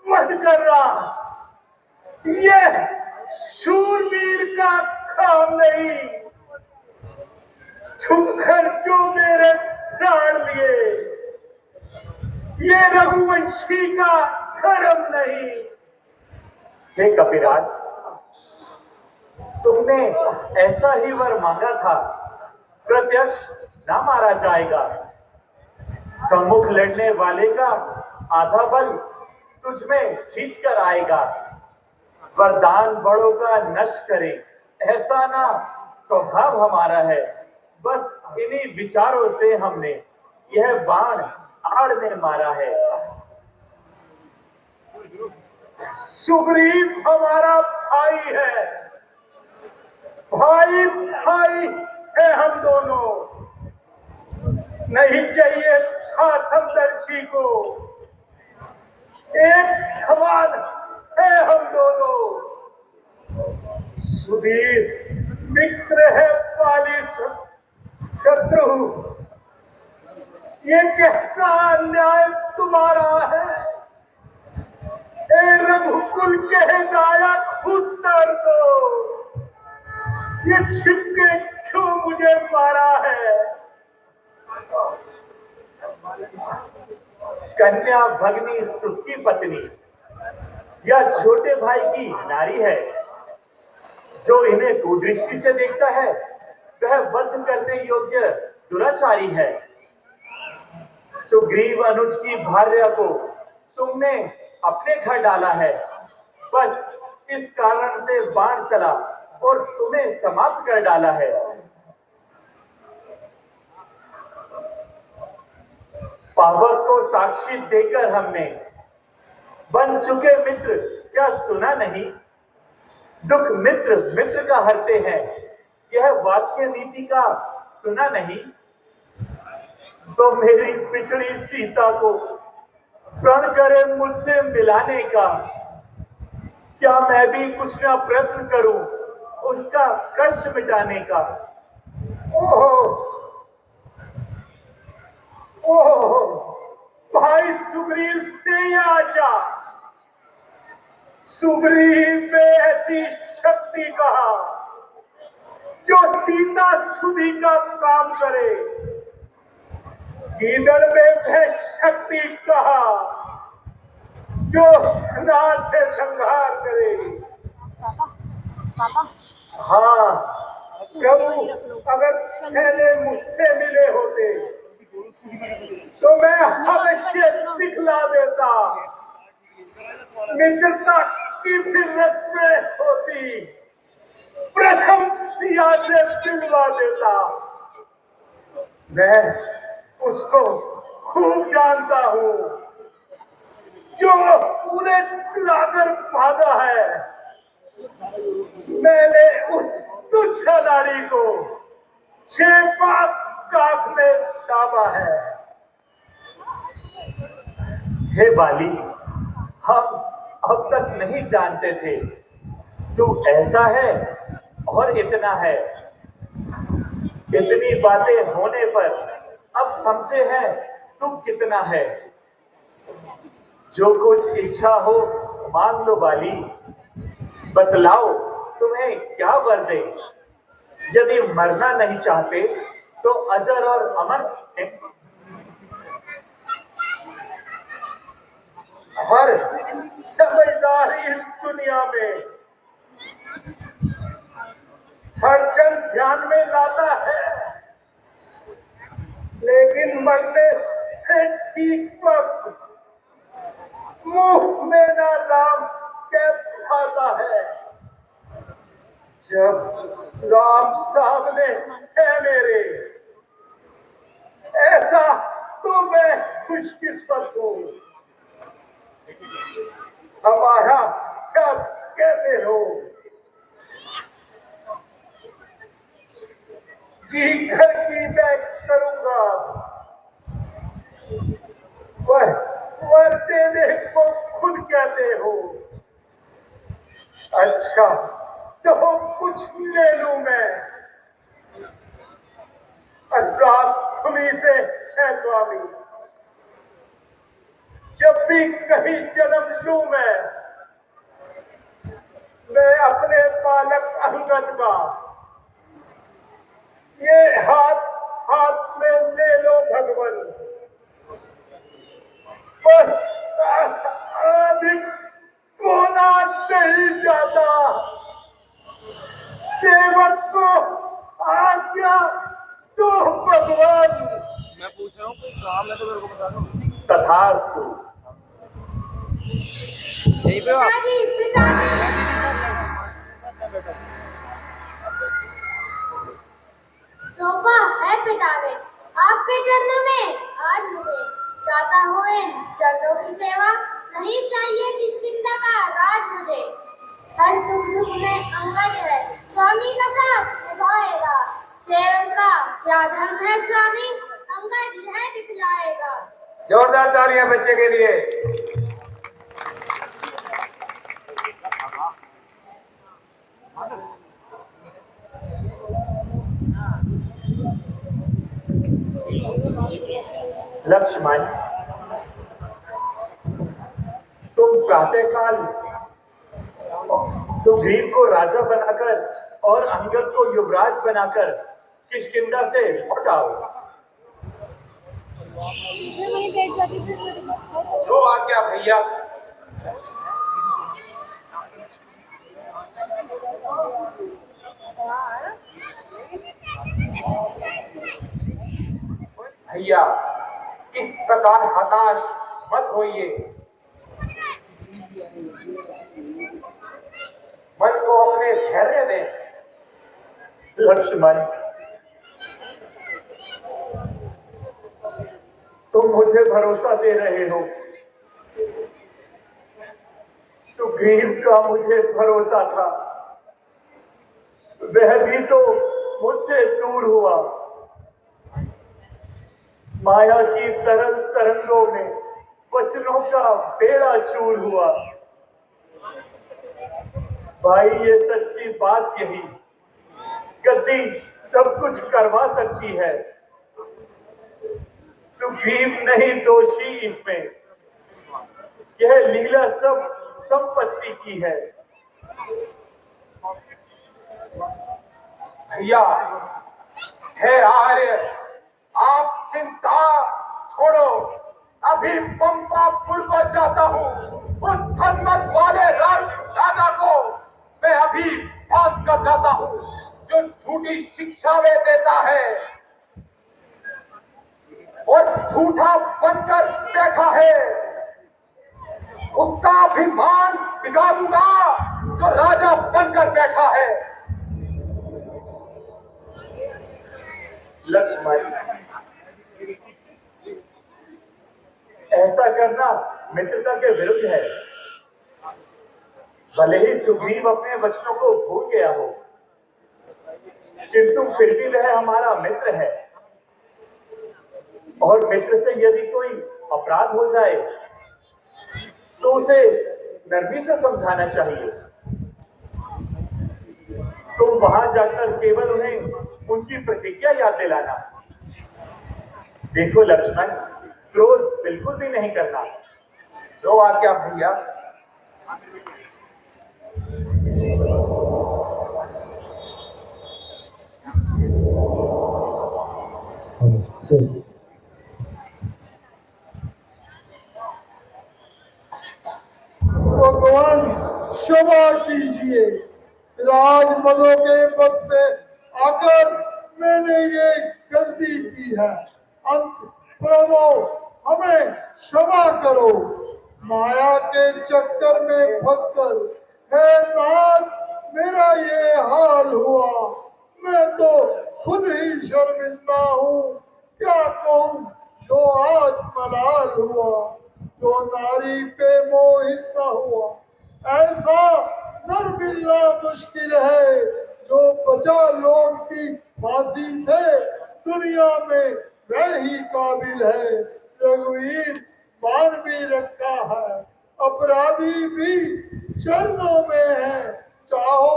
वध कर रहा यह शूरवीर का काम नहीं, छुपकर जो मेरे प्राण लिए ये रघुवंशी का धर्म नहीं। हे कपिराज, तुमने ऐसा ही वर मांगा था, प्रत्यक्ष ना मारा जाएगा। सम्मुख लड़ने वाले का आधा बल तुझ में खींच कर आएगा। वरदान बड़ों का नष्ट करे ऐसा ना स्वभाव हमारा है। बस इन्हीं विचारों से हमने यह बाण आड़ में मारा है। सुग्रीव हमारा भाई है, भाई भाई है हम दोनों। नहीं चाहिए था समदर्शी को, एक समान है हम दोनों। सुधीर मित्र है पाली शत्रु, ये कैसा अन्याय तुम्हारा है। ए रघुकुल के नायक उत्तर दो, ये छिपके क्यों मुझे मारा है। कन्या भगनी सुख की पत्नी या छोटे भाई की नारी है, जो इन्हें कुदृष्टि से देखता है वह वध करने योग्य दुराचारी है। सुग्रीव अनुज की भार्या को तुमने अपने घर डाला है, बस इस कारण से बाण चला और तुम्हें समाप्त कर डाला है। पावक को साक्षी देकर हमने बन चुके मित्र क्या सुना नहीं। दुख मित्र मित्र का हरते हैं, यह वाक्य नीति का सुना नहीं। तो मेरी पिछड़ी सीता को प्रण करे मुझसे मिलाने का, क्या मैं भी कुछ ना प्रयत्न करूं उसका कष्ट मिटाने का। ओहो ओहो, भाई सुग्रीव से आजा। सुग्रीव में ऐसी शक्ति कहा जो सीता सुधी का काम करे। गीदड़ में वह शक्ति कहा जो संहार से संहार करे। हाँ प्रभु, अगर पहले मुझसे मिले होते तो मैं अवश्य दिखला देता। मित्रता की भी रस्में होती, प्रथम सिया से दिलवा देता। मैं उसको खूब जानता हूँ जो पूरे लागर भागा है। मैंने उस तुच्छ नारी को 6 पाक काख में दाबा है। हे बाली, हम अब तक नहीं जानते थे तू ऐसा है और इतना है। इतनी बातें होने पर अब समझे हैं तू कितना है। जो कुछ इच्छा हो मांग लो बाली, बतलाओ तुम्हें क्या वर दे। यदि मरना नहीं चाहते तो अजर और अमर हर समझदार इस दुनिया में हर जन ध्यान में लाता है, लेकिन मरने से ठीक वक्त मुंह में ना राम के आता है। जब राम सामने है मेरे, ऐसा तो मैं खुशकिस्मत हूँ। हमारा क्या कहते हो? जी घर की मैं करूंगा, वर देने को खुद कहते हो। अच्छा तो कुछ ले लूं मैं। अनुराग तुम्ही से है स्वामी। जब भी कहीं जन्म लूं मैं अपने बालक अंगद का ये हाथ में ले लो भगवान। बस अधिक बोला नहीं जाता। सेवक को आज्ञा तो भगवान। मैं पूछ रहा हूँ कोई काम है तो मेरे को बता दो। तथास्तु। यही पे आप सोफा है पितावे आपके चरणों में। आज मुझे चाहता हूँ इन चरणों की सेवा। नहीं चाहिए किष्किंधा का राज मुझे। हर सुख दुख में अंगद है, स्वामी का साथ निभाएगा। सेवक का क्या धर्म है स्वामी, अंगद यह दिखलाएगा। जोरदार तालियां बच्चे के लिए। लक्ष्मण, तुम प्रातःकाल सुग्रीव को राजा बनाकर और अंगद को युवराज बनाकर किष्किंधा से लौट आओ। जो आज्ञा भैया। भैया, इस प्रकार हताश मत होइए। मन को अपने धैर्य दें। लक्ष्मण, तुम मुझे भरोसा दे रहे हो। सुग्रीव का मुझे भरोसा था, वह भी तो मुझसे दूर हुआ। माया की तरल तरंगों में वचनों का बेड़ा चूर हुआ। भाई ये सच्ची बात यही, गद्दी सब कुछ करवा सकती है। सुग्रीव नहीं दोषी इसमें, यह लीला सब संपत्ति की है। भैया, हे आर्य, आप चिंता छोड़ो, अभी पंपापुर को जाता हूँ। उस धनमत वाले राजा को मैं अभी बात कर जाता हूँ, जो झूठी शिक्षा वे देता है और झूठा बनकर बैठा है। उसका अभिमान बिगा दूंगा जो राजा बनकर बैठा है। लक्ष्मण, ऐसा करना मित्रता के विरुद्ध है। भले ही सुग्रीव अपने वचनों को भूल गया हो, किंतु फिर भी वह हमारा मित्र है, और मित्र से यदि कोई अपराध हो जाए तो उसे नरमी से समझाना चाहिए। तुम वहां जाकर केवल उन्हें उनकी प्रतिज्ञा याद दिलाना। देखो लक्ष्मण, क्रोध बिल्कुल भी नहीं करना। जो आज्ञा भैया। भगवान क्षमा कीजिए, राजमलों के बस में आकर मैंने ये गलती की है। अंत प्रभु हमें क्षमा करो। माया के चक्कर में फंसकर हे नाथ मेरा ये हाल हुआ। मैं तो खुद ही शर्मिंदा हूँ, क्या कहूँ जो आज मलाल हुआ। जो नारी पे मोहित न हुआ, ऐसा नर मिलना मुश्किल है। जो बचा लोग की फांसी से, दुनिया में वह ही काबिल है। रघुवीर मान भी रखा है, अपराधी भी चरणों में है। चाहो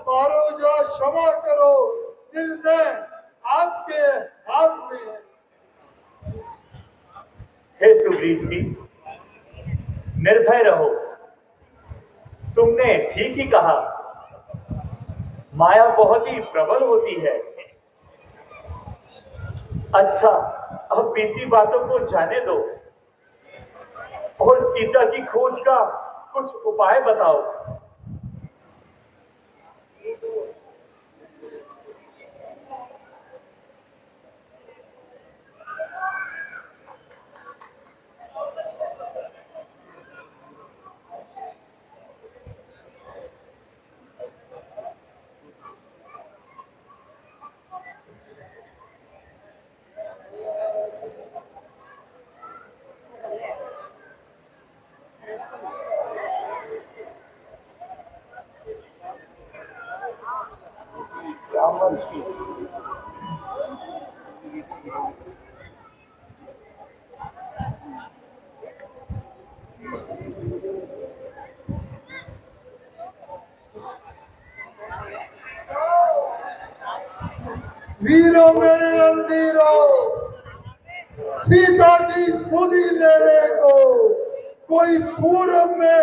मारो या क्षमा करो, निर्णय आपके हाथ में है। हे सुग्रीव जी, निर्भय रहो। तुमने ठीक ही कहा, माया बहुत ही प्रबल होती है। अच्छा, अब बीती बातों को जाने दो और सीता की खोज का कुछ उपाय बताओ। वीरों मेरे रंधीरों, सीता की सुधि लेने को कोई पूर्व में,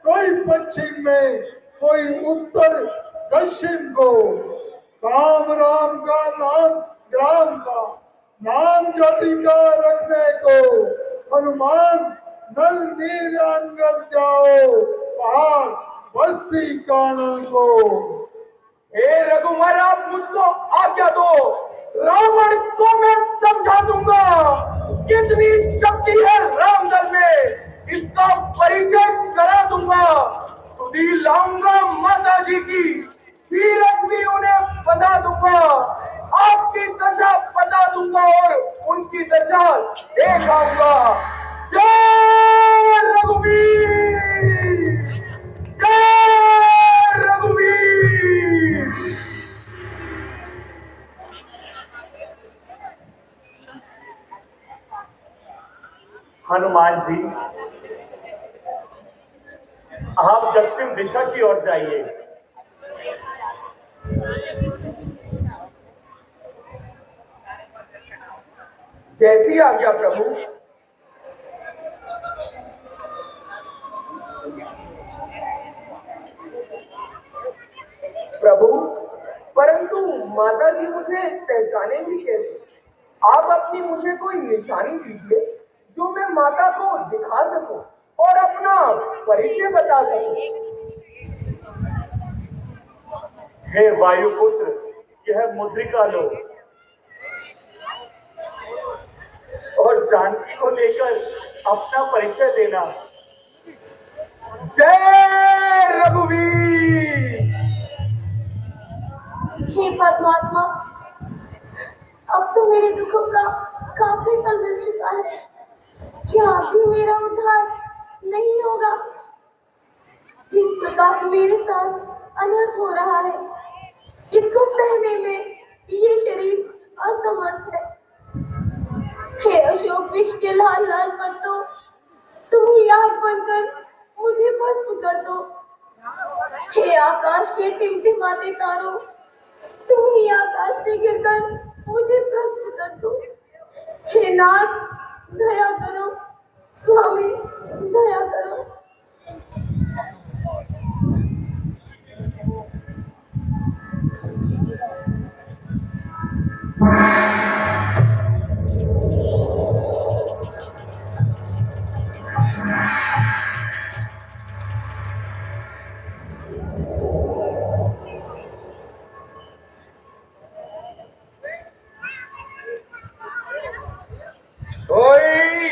कोई पश्चिम में, कोई उत्तर पश्चिम को। काम राम का नाम ग्राम का, नाम जाति का रखने को। हनुमान नल नीर अंगद जाओ, पहाड़ बस्ती कानन को। हे रघुवर, आप मुझको आज्ञा दो, रावण को मैं समझा दूंगा कितनी शक्ति है रामदल में। इसका परिचय करा दूंगा। सुधी लाऊंगा माता जी की, तीरथ भी उन्हें बता दूंगा। आपकी दशा बता दूंगा और उनकी दशा देख आऊंगा। जय रघुवीर, जय रघुवीर। हनुमान जी, आप दक्षिण दिशा की ओर जाइए। जैसी आज्ञा प्रभु। प्रभु, परंतु माता जी मुझे पहचानेंगी कैसे? आप अपनी मुझे कोई निशानी दीजिए जो मैं माता को दिखा सकूं और अपना परिचय बता सकूं। हे वायुपुत्र, यह मुद्रिका लो और जानकी को लेकर अपना परिचय देना। जय रघुवीर। हे परमात्मा, अब तो मेरे दुखों का काफी फल मिल चुका है। क्या अभी मेरा उद्धार नहीं होगा? जिस प्रकार मेरे साथ अनर्थ हो रहा है, इसको सहने में ये शरीर असमर्थ है। हे अशोक वृक्ष के लाल लाल पत्तों, तुम ही आग बनकर मुझे भस्म कर दो। हे आकाश के टिमटिमाते तारों, तुम ही आकाश से गिरकर मुझे भस्म कर दो। हे नाथ, दया करो, स्वामी दया करो। कोई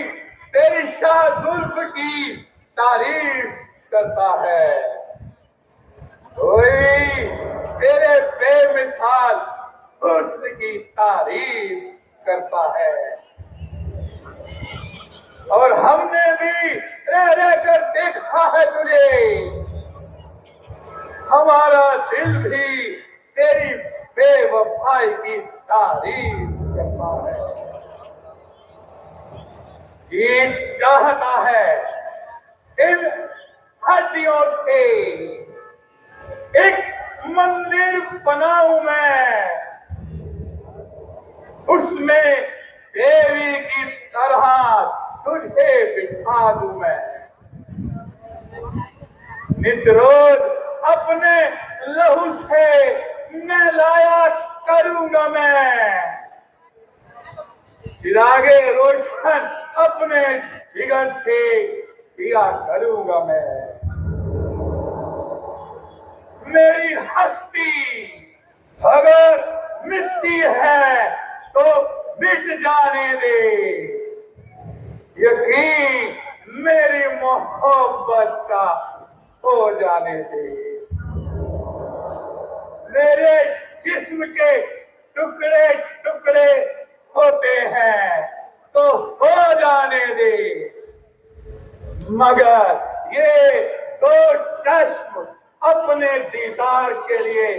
तेरी शाह जुल्फ की तारीफ करता है, कोई तेरे बेमिसाल हुस्न की तारीफ करता है। और हमने भी रह रह कर देखा है तुझे, हमारा दिल भी तेरी बेवफाई की तारीफ करता है। ये चाहता है इन हड्डियों से एक मंदिर बनाऊं मैं, उसमें देवी की तरह तुझे बिठा दूं मैं। नित रोज अपने लहू से नहलाया करूंगा मैं, चिरागे रोशन अपने जिगर से किया करूंगा मैं। मेरी हस्ती अगर मिटती है तो मिट जाने दे, यकीन मेरी मोहब्बत का हो जाने दे। मेरे जिस्म के टुकड़े टुकड़े होते हैं तो हो जाने दे, मगर ये दो चश्म अपने दीदार के लिए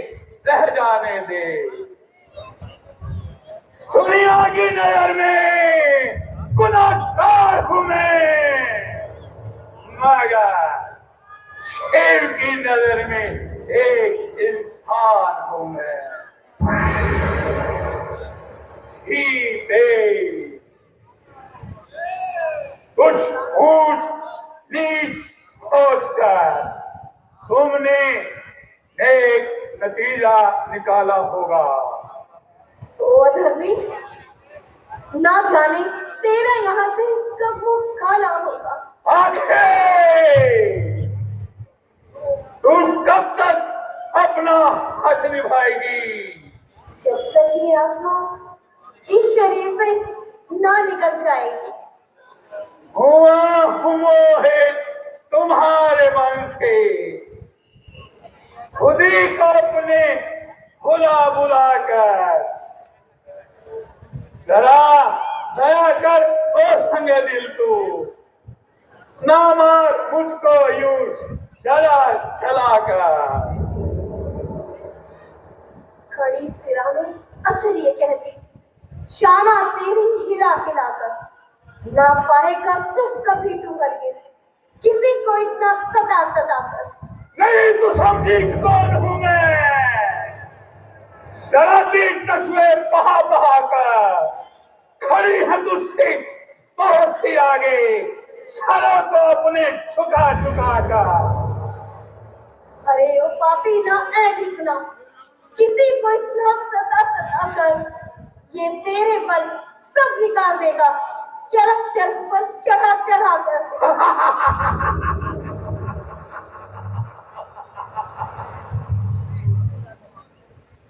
रह जाने दे। दुनिया की नजर में गुनाहगार हूं मैं, मगर शेर की नजर में एक इंसान हूं मैं। कुछ ऊंच नीच सोचकर तुमने एक नतीजा निकाला होगा। ओ अधर्मी, ना जाने तेरा यहाँ से कब वो काला होगा। आखिर तुम कब तक अपना हक निभाएगी? जब तक ये आत्मा इस शरीर से ना निकल जाएगी। हुआ मोहे तुम्हारे मन से, खुद ही को अपने बुला बुला कर जरा दया कर ओ संगे दिल तू, ना मार मुझको यूं चला चला कर। खड़ी सिरा में अक्षर ये कहती, शाना तेरी हिला खिलाकर, ना पाएगा सुख कभी तू करके किसी को इतना सदा सदा कर। नहीं तू समझी कौन हूं मैं? आंसुए बहा बहा कर खड़ी है तुझसे बहुत ही आगे, सरों को अपने झुका झुका कर। अरे ओ पापी ना ऐठ इतना, किसी को इतना सता सता कर ये तेरे बल सब निकाल देगा, चरक चरक पर चढ़ा चढ़ा कर।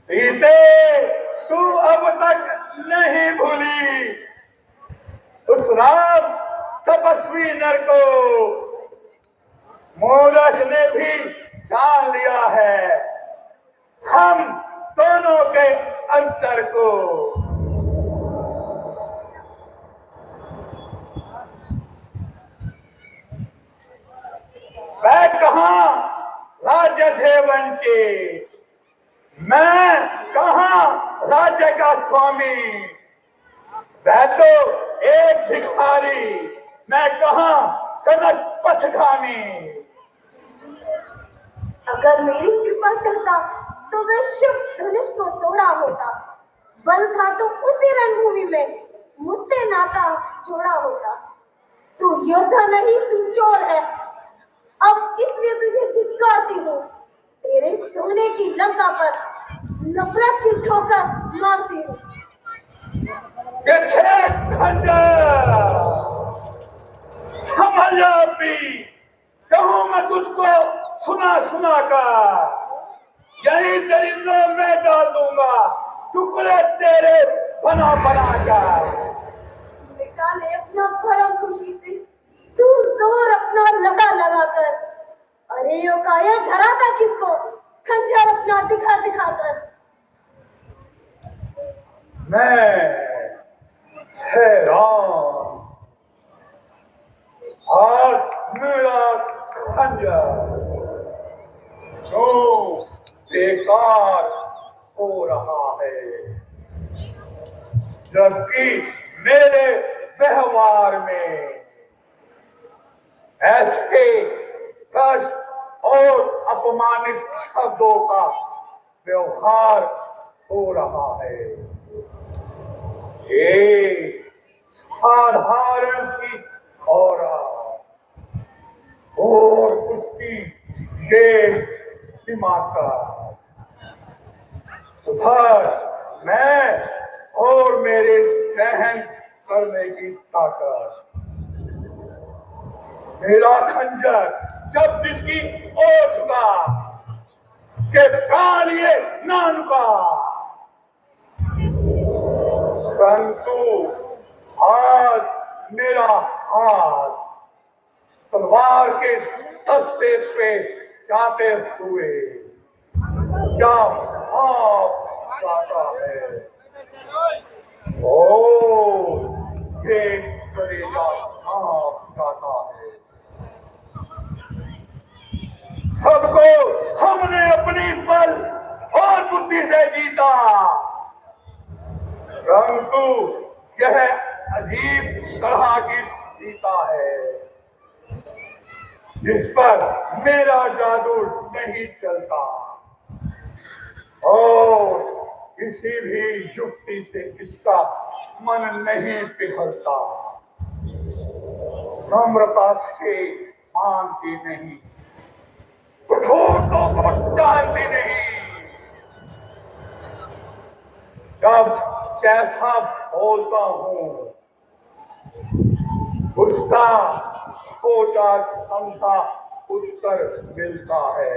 सीते, तू अब तक नहीं भूली उस राम तपस्वी नर को। मूरख ने भी जान लिया है हम दोनों के अंतर को। मैं कहां राज्य से वंचित, मैं कहां राज्य का स्वामी, मैं तो एक भिखारी, मैं कहां कनक पथगामी। अगर मेरी कृपा चाहता तो मैं शुभ धनुष को तोड़ा होता, बल था तो उसी रणभूमि में मुझसे नाता जोड़ा होता। तू योद्धा नहीं, तू चोर है, अब इसलिए तुझे धिक्कारती हूँ। तेरे सोने की लंका पर नफरत की ठोकर मारती हूँ। समझ भी कहूँ मैं तुझको सुना सुना कर, यही दरिंदों में डाल दूंगा टुकड़े तेरे बना बना कर। निकाले अपना भरम खुशी से, तू जोर अपना लगा लगा कर। अरे यो कायर डराता किसको, खंजर अपना दिखा दिखा कर। मैं हैरान और मेरा खंजर क्यों बेकार हो रहा है, जबकि मेरे व्यवहार में ऐसे कष्ट और अपमानित शब्दों का व्यवहार हो रहा है। ये साधारण सी औरत और उसकी ये दिमाग उधर मैं और मेरे सहन करने की ताकत। मेरा खंजर जब जिसकी ओर झुका के प्राण ये ना रुका, परंतु आज मेरा हाथ तलवार के दस्ते पे जाते हुए क्या भाप जाता है। ओ ये कलेजा भाप जाता है। सबको हमने अपनी बल और बुद्धि से जीता, परंतु यह अजीब तरह की सीता है जिस पर मेरा जादू नहीं चलता और किसी भी युक्ति से इसका मन नहीं पिघलता। नम्रता से मानती नहीं, कठोरता को जानती नहीं। जब जैसा बोलता हूँ उसका सोचा समझा उत्तर मिलता है।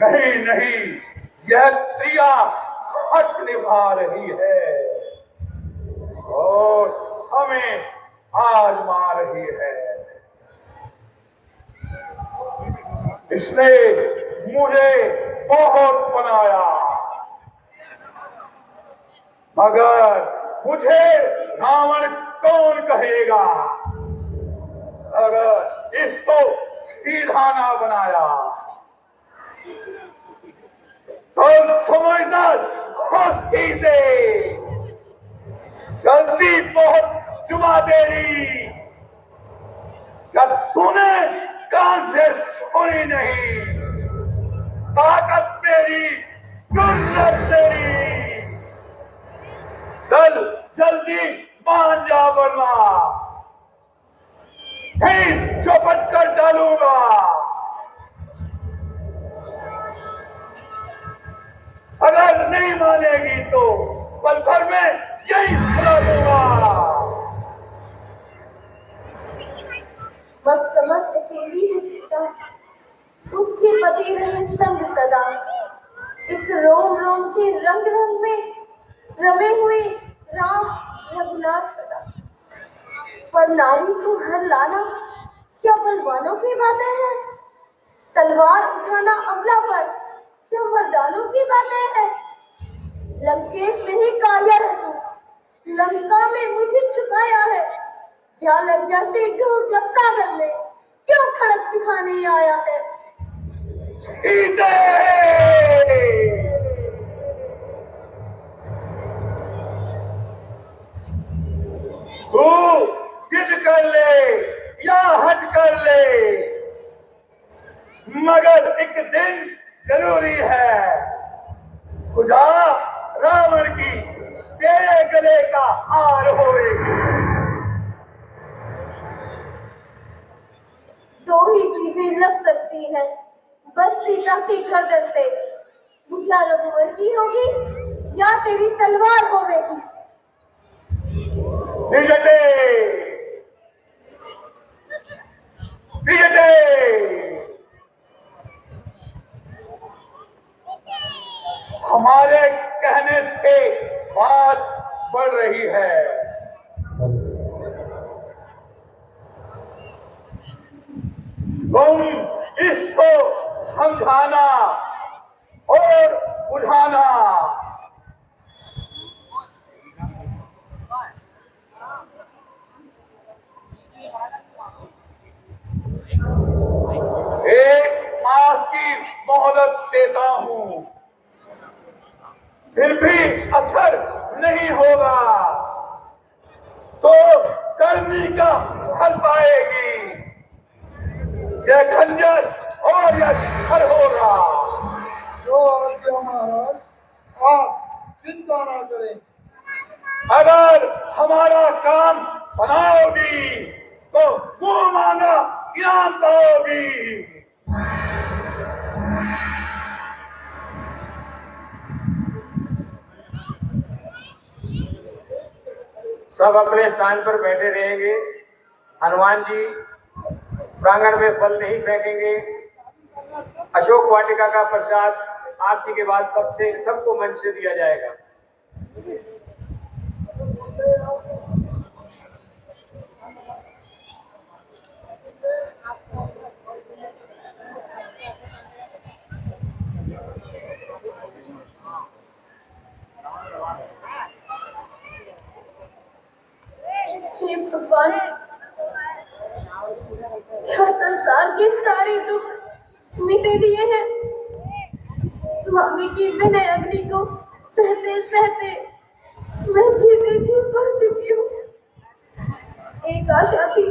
नहीं नहीं, यह क्रिया हठ निभा रही है और हमें आजमा रही है। इसने मुझे बहुत बनाया, मगर मुझे रावण कौन कहेगा अगर इसको सीधा ना बनाया। तो समझदार हंसती दे, गलती बहुत जुबा देरी, जब तूने कान से सुनी नहीं, ताकत मेरी नहीं मानेगी तो पल भर में यही सुना दूंगा। मत समझ अकेली है सीता, उसके पति रहे संग सदा। इस रोम रोम के रंग रंग में रमे हुए राम रघुनाथ सदा। पर नारी को हर लाना क्या बलवानों की बातें हैं? तलवार उठाना अबला पर क्या मर्दानों की बातें हैं? लंकेश नहीं कायर है तू, लंका में मुझे चुकाया है। जा लज्जा से डूब जा सागर में, क्यों खड़क दिखाने आया है? तू जिद कर ले या हट कर ले, मगर एक दिन जरूरी है। खुदा रावण की तेरे गले का हार होएगी। दो ही चीजें लग सकती हैं, बस सीता की गर्दन से। या रघुवर की होगी या तेरी तलवार होगी। विजटे विजटे हमारे कहने से बात बढ़ रही है। तुम इसको समझाना और बुझाना। एक मास की मोहलत देता हूं, फिर भी असर नहीं होगा तो कर्मी का फल पाएगी। यह खंजर और यह घर होगा। जो आज्ञा महाराज, आप चिंता ना करें। अगर हमारा काम बनाओगी तो मुंह मांगा इनाम पाओगी। सब अपने स्थान पर बैठे रहेंगे। हनुमान जी प्रांगण में फल नहीं फेंकेंगे। अशोक वाटिका का प्रसाद आरती के बाद सबको मंच से दिया जाएगा। हे भगवान, क्या संसार के सारे दुख मिटे दिए हैं। स्वामी की विनय अग्नि को सहते सहते मैं जीते जी मर चुकी हूँ। एक आशा थी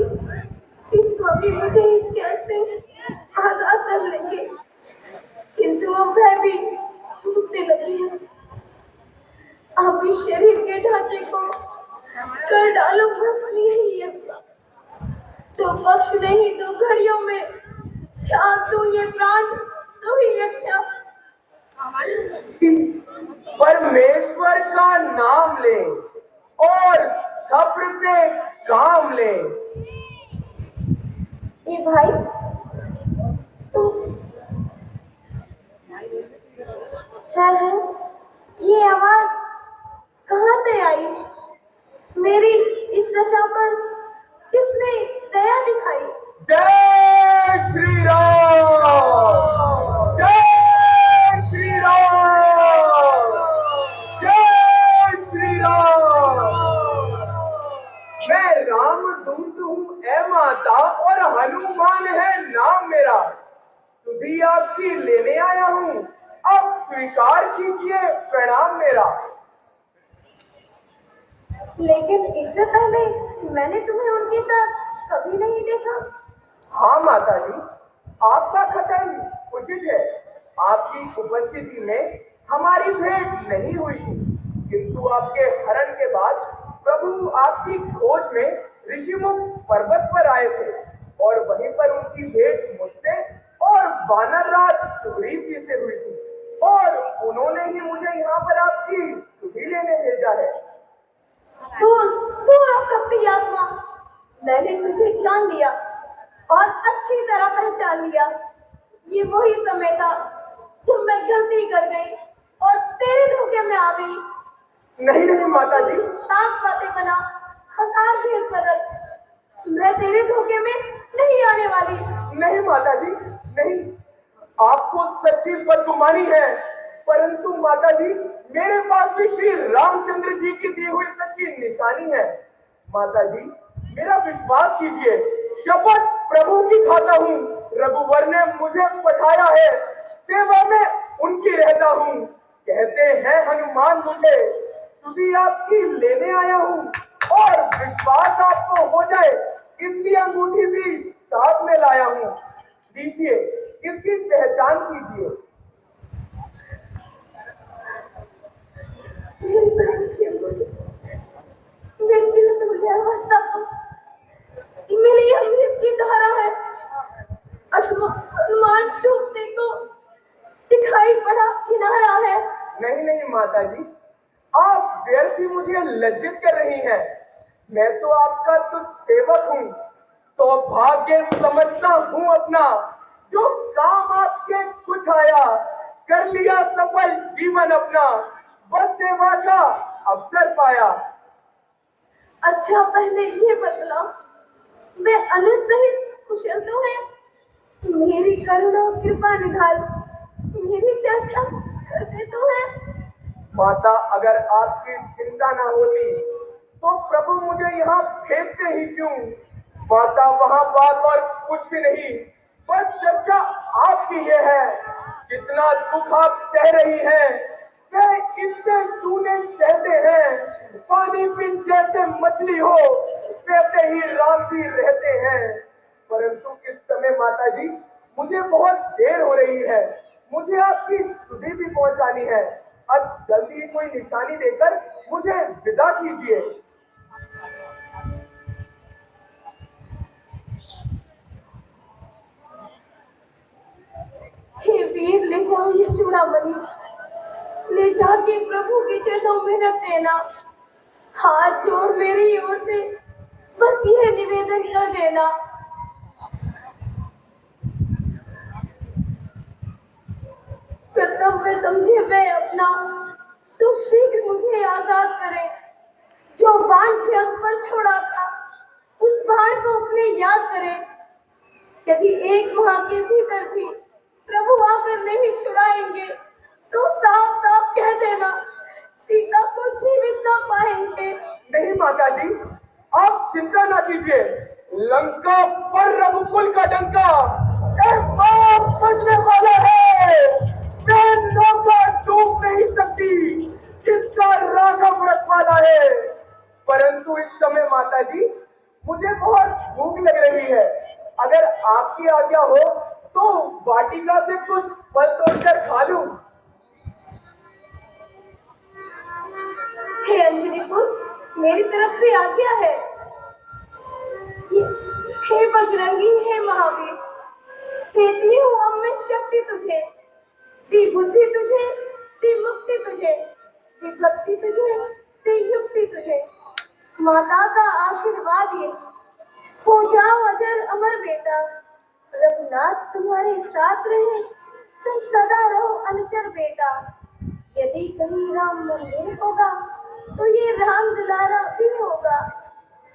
कि स्वामी मुझे इस कैद से आजाद कर लेंगे, किंतु अब वह भी टूटने लगी है। अब इस शरीर के ढांचे को कर डालो भस्म, यही अच्छा। तो पक्ष नहीं तो घड़ियों में त्याग दो ये प्राण, तो ही अच्छा। परमेश्वर का नाम ले और सब्र से काम ले। ये भाई है, ये आवाज कहाँ से आई? मेरी इस दशा पर किसने दया दिखाई? जय श्री राम, जय श्री राम, जय श्री राम। मैं रामदूत हूँ ऐ माता और हनुमान है नाम मेरा। सुधी आपकी लेने आया हूँ, अब स्वीकार कीजिए प्रणाम मेरा। लेकिन इससे पहले मैंने तुम्हें उनके साथ कभी नहीं देखा। हाँ माता जी, आपका कथन उचित है। आपकी उपस्थिति में हमारी भेंट नहीं हुई थी, किंतु आपके हरण के बाद प्रभु आपकी खोज में ऋषिमुख पर्वत पर आए थे और वहीं पर उनकी भेंट मुझसे और वानर राज सुग्रीव जी से हुई थी और उन्होंने ही मुझे यहाँ यहाँ पर आपकी सुधि लेने भेजा है। दूर हो कपटी आत्मा, मैंने तुझे जान लिया और अच्छी तरह पहचान लिया। ये वही समय था जब मैं गलती कर गई और तेरे धोखे में आ गई। नहीं नहीं माता जी, ताक बातें बना, हजार भेष बदल, मैं तेरे धोखे में नहीं आने वाली। नहीं माता जी, नहीं, आपको सच्ची बदगुमानी है, परंतु माता जी मेरे पास भी श्री रामचंद्र जी की दी हुई सच्ची निशानी है। माता जी मेरा विश्वास कीजिए, शपथ प्रभु की खाता हूँ, रघुवर ने मुझे पठाया है, सेवा में उनकी रहता हूँ। कहते हैं हनुमान मुझे सुधी आपकी लेने आया हूँ, और विश्वास आपको हो जाए इसलिए अंगूठी भी साथ में लाया हूँ। दीजिए, इसकी पहचान कीजिए। मेरी बहन की अंगूठी, मेरी अतुल्य अवस्था को मेरी अमृत की धारा है। अनुमान डूबने को दिखाई पड़ा किनारा है। नहीं नहीं माता जी, आप व्यर्थ ही मुझे लज्जित कर रही हैं। मैं तो आपका तुच्छ सेवक हूँ, सौभाग्य समझता हूँ अपना, जो काम आपके कुछ आया, कर लिया सफल जीवन अपना, बस सेवा का अवसर पाया। अच्छा पहले ये बतला, मैं अनुज सहित कुशल तो है? मेरी करुणा कृपा निधाल, मेरी चर्चा करते तो है? माता अगर आपकी चिंता ना होती तो प्रभु मुझे यहाँ भेजते ही क्यों। माता वहाँ बात और कुछ भी नहीं, बस चर्चा आपकी ये है, जितना दुख आप सह रही हैं वह इससे तूने सहते हैं। पानी बिन जैसे मछली हो वैसे ही राम जी रहते हैं। परंतु इस समय माता जी मुझे बहुत देर हो रही है, मुझे आपकी सुधि भी पहुंचानी है। अब जल्दी कोई निशानी देकर मुझे विदा कीजिए। हे वीर, ले जाओ ये चूड़ामणि, ले जाके प्रभु के चरणों में रख देना। हाथ जोड़ मेरी ओर से बस यह निवेदन कर देना, कर्तव्य समझे वे अपना, तो शीघ्र मुझे आजाद करे। जो बाण जंग पर छोड़ा था उस बाण को अपने याद करे। यदि एक माह के भीतर भी प्रभु आकर नहीं छुड़ाएंगे तो साफ साफ कह देना, सीता को जीवित ना पाएंगे। नहीं माता जी, आप चिंता ना कीजिए, लंका पर रघुकुल का डंका एक बार बजने वाला है। मैं नौका डूब नहीं सकती जिसका राघव रखवाला है। परंतु इस समय माता जी मुझे बहुत भूख लग रही है, अगर आपकी आज्ञा हो तो वाटिका से कुछ फल तोड़कर खा लूं। हे अंजनी पुत्र, मेरी तरफ से आज्ञा है। हे बजरंगी, हे महावीर, देती हूँ अब मैं शक्ति तुझे, दी बुद्धि तुझे, दी मुक्ति तुझे, दी भक्ति तुझे, दी युक्ति तुझे। माता का आशीर्वाद ये, हो जाओ अजर अमर बेटा, रघुनाथ तुम्हारे साथ रहे, तुम सदा रहो अनुचर बेटा। यदि कहीं राम मंदिर होगा तो ये राम दुलारा भी होगा,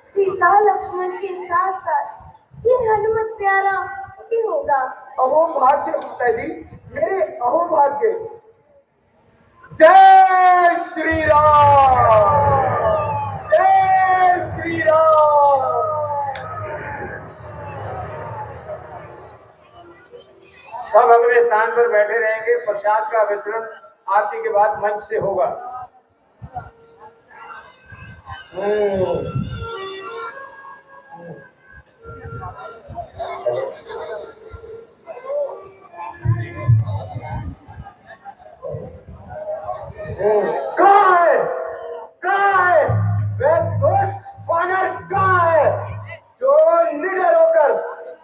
सीता लक्ष्मण के साथ साथ ये हनुमत प्यारा भी होगा। अहो भाग्य माता जी, मेरे अहो भाग्य। जय श्री राम, जय श्री राम। सब अपने स्थान पर बैठे रहेंगे, प्रसाद का वितरण आरती के बाद मंच से होगा। कहाँ है? कहाँ है? वे दुष्ट वानर कहाँ है जो निडर होकर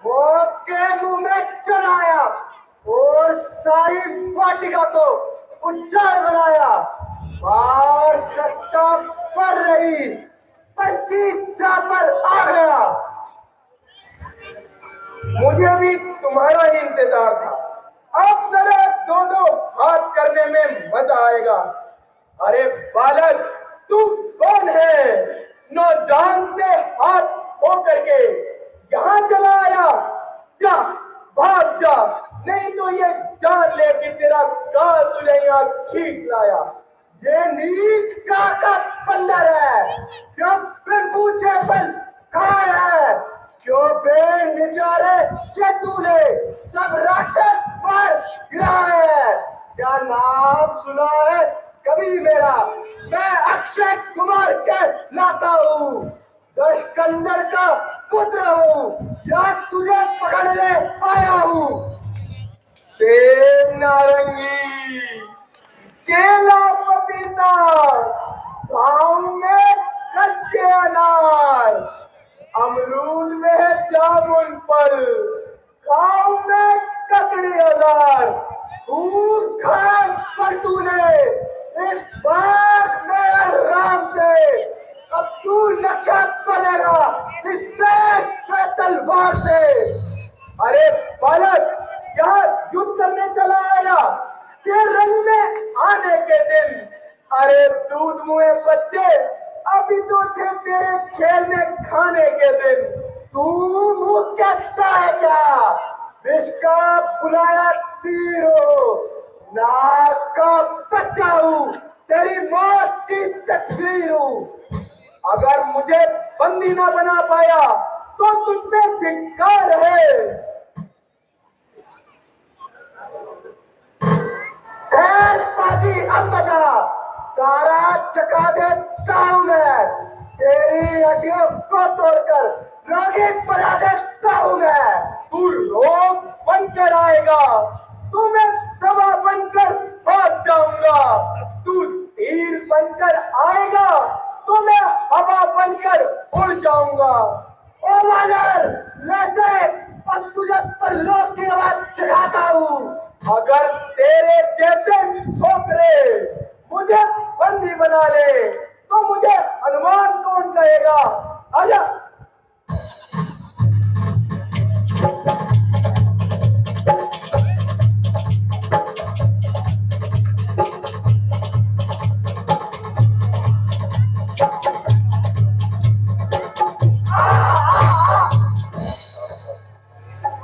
मौत के मुंह में चढ़ाया और सारी वाटिका को उच्चार बनाया, बार सत्ता पर रही, पंची जा पर आ गया। मुझे भी तुम्हारा ही इंतजार था। अब जरा दो दो हाथ करने में मजा आएगा। अरे बालक, तू कौन है? नौजान से हाथ हो करके यहाँ चला आया? जा, भाग जा, नहीं तो ये जान ले कि तेरा काल तुझे यहाँ खींच लाया। ये नीच का बंदर है, जब फिर पूछे बल कहाँ है? क्यों बेनिचारे ये तूने सब राक्षस पर गिरा है? क्या नाम सुना है कभी मेरा? मैं अक्षय कुमार के लाता हूँ, दशकंदर का पुत्र हूँ, या तुझे पकड़ने आया हूँ। सेब नारंगी, केला पपीता, गाँव में कच्चे अनार, अमरूद में जामुन फल, गाँव में ककड़ी अनार, खूब खास फल तूने इस बाग में आराम से। अब तू लक्ष्य पड़ेगा इस पे तलवार से। अरे बालक, यहाँ युद्ध करने चला आया के रंग में आने के दिन? अरे दूध मुँहे बच्चे, अभी तो थे तेरे खेलने खाने के दिन। तू मुँह कहता है क्या? विष का बुलाया तीर हो, नाग का बच्चा हूँ, तेरी मौत की तस्वीर हूँ। अगर मुझे बंदी ना बना पाया तो तुझ में धिक्कार है। साजी अब बजा, सारा चका देता हूँ मैं, तेरी हड्डियों को तोड़कर रोगी बना देता हूँ मैं। तू रोग बनकर आएगा तो मैं दवा बनकर भाग जाऊंगा। तू तीर बनकर आएगा तो मैं हवा बनकर उड़ जाऊंगा। ओ वानर, ले देख, अब तुझे पल्लों की आवाज चढ़ाता हूँ। अगर तेरे जैसे छोकरे मुझे बंदी बना ले तो मुझे हनुमान कौन कहेगा? आजा।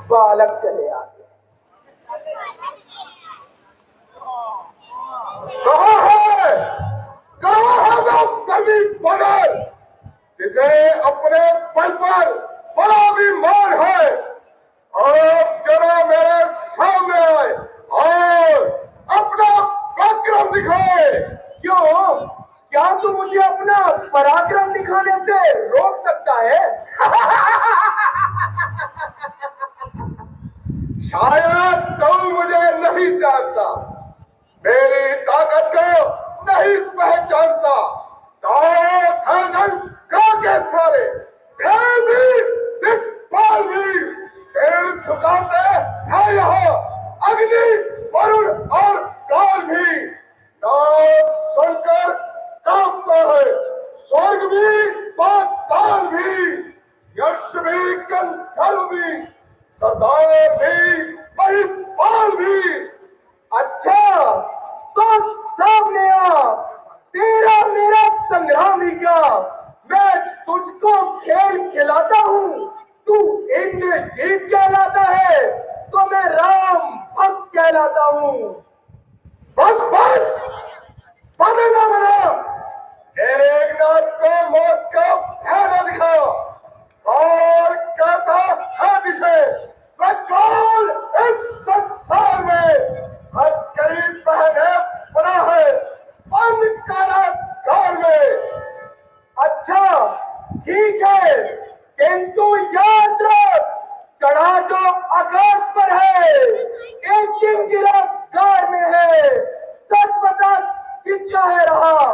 बालक चले आगे। कहाँ है वो कवि बनर, जिसे अपने बल पर बड़ा अभिमान है? आप जरा मेरे सामने आए और अपना पराक्रम दिखाए। क्यों? क्या तू मुझे अपना पराक्रम दिखाने से रोक सकता है? शायद तुम मुझे नहीं जानता, मेरी ताकत को नहीं पहचानता। दास है के सारे भी सिर झुकाते हैं यहाँ, अग्नि, वरुण और काल भी। नाम सुनकर कांपता है स्वर्ग भी, पाताल भी, यक्ष भी, गंधर्व भी, सरदार भी, महिपाल भी। अच्छा, तो सामने आ, तेरा मेरा संग्राम ही क्या? मैं तुझको खेल खिलाता हूँ, तू इंद्रजीत कहलाता है तो मैं राम भक्त कहलाता हूँ। बस बस, बना बना, मेरे एकनाथ को मौत का फायदा दिखाओ और कहता है जिसे मैं कौन इस संसार में हथकड़ी पहने पड़ा है बंद कारागार में। अच्छा ठीक है, किंतु याद रख, चढ़ा जो आकाश पर है एक दिन गिरा कार में है। सच बता किसका है रहा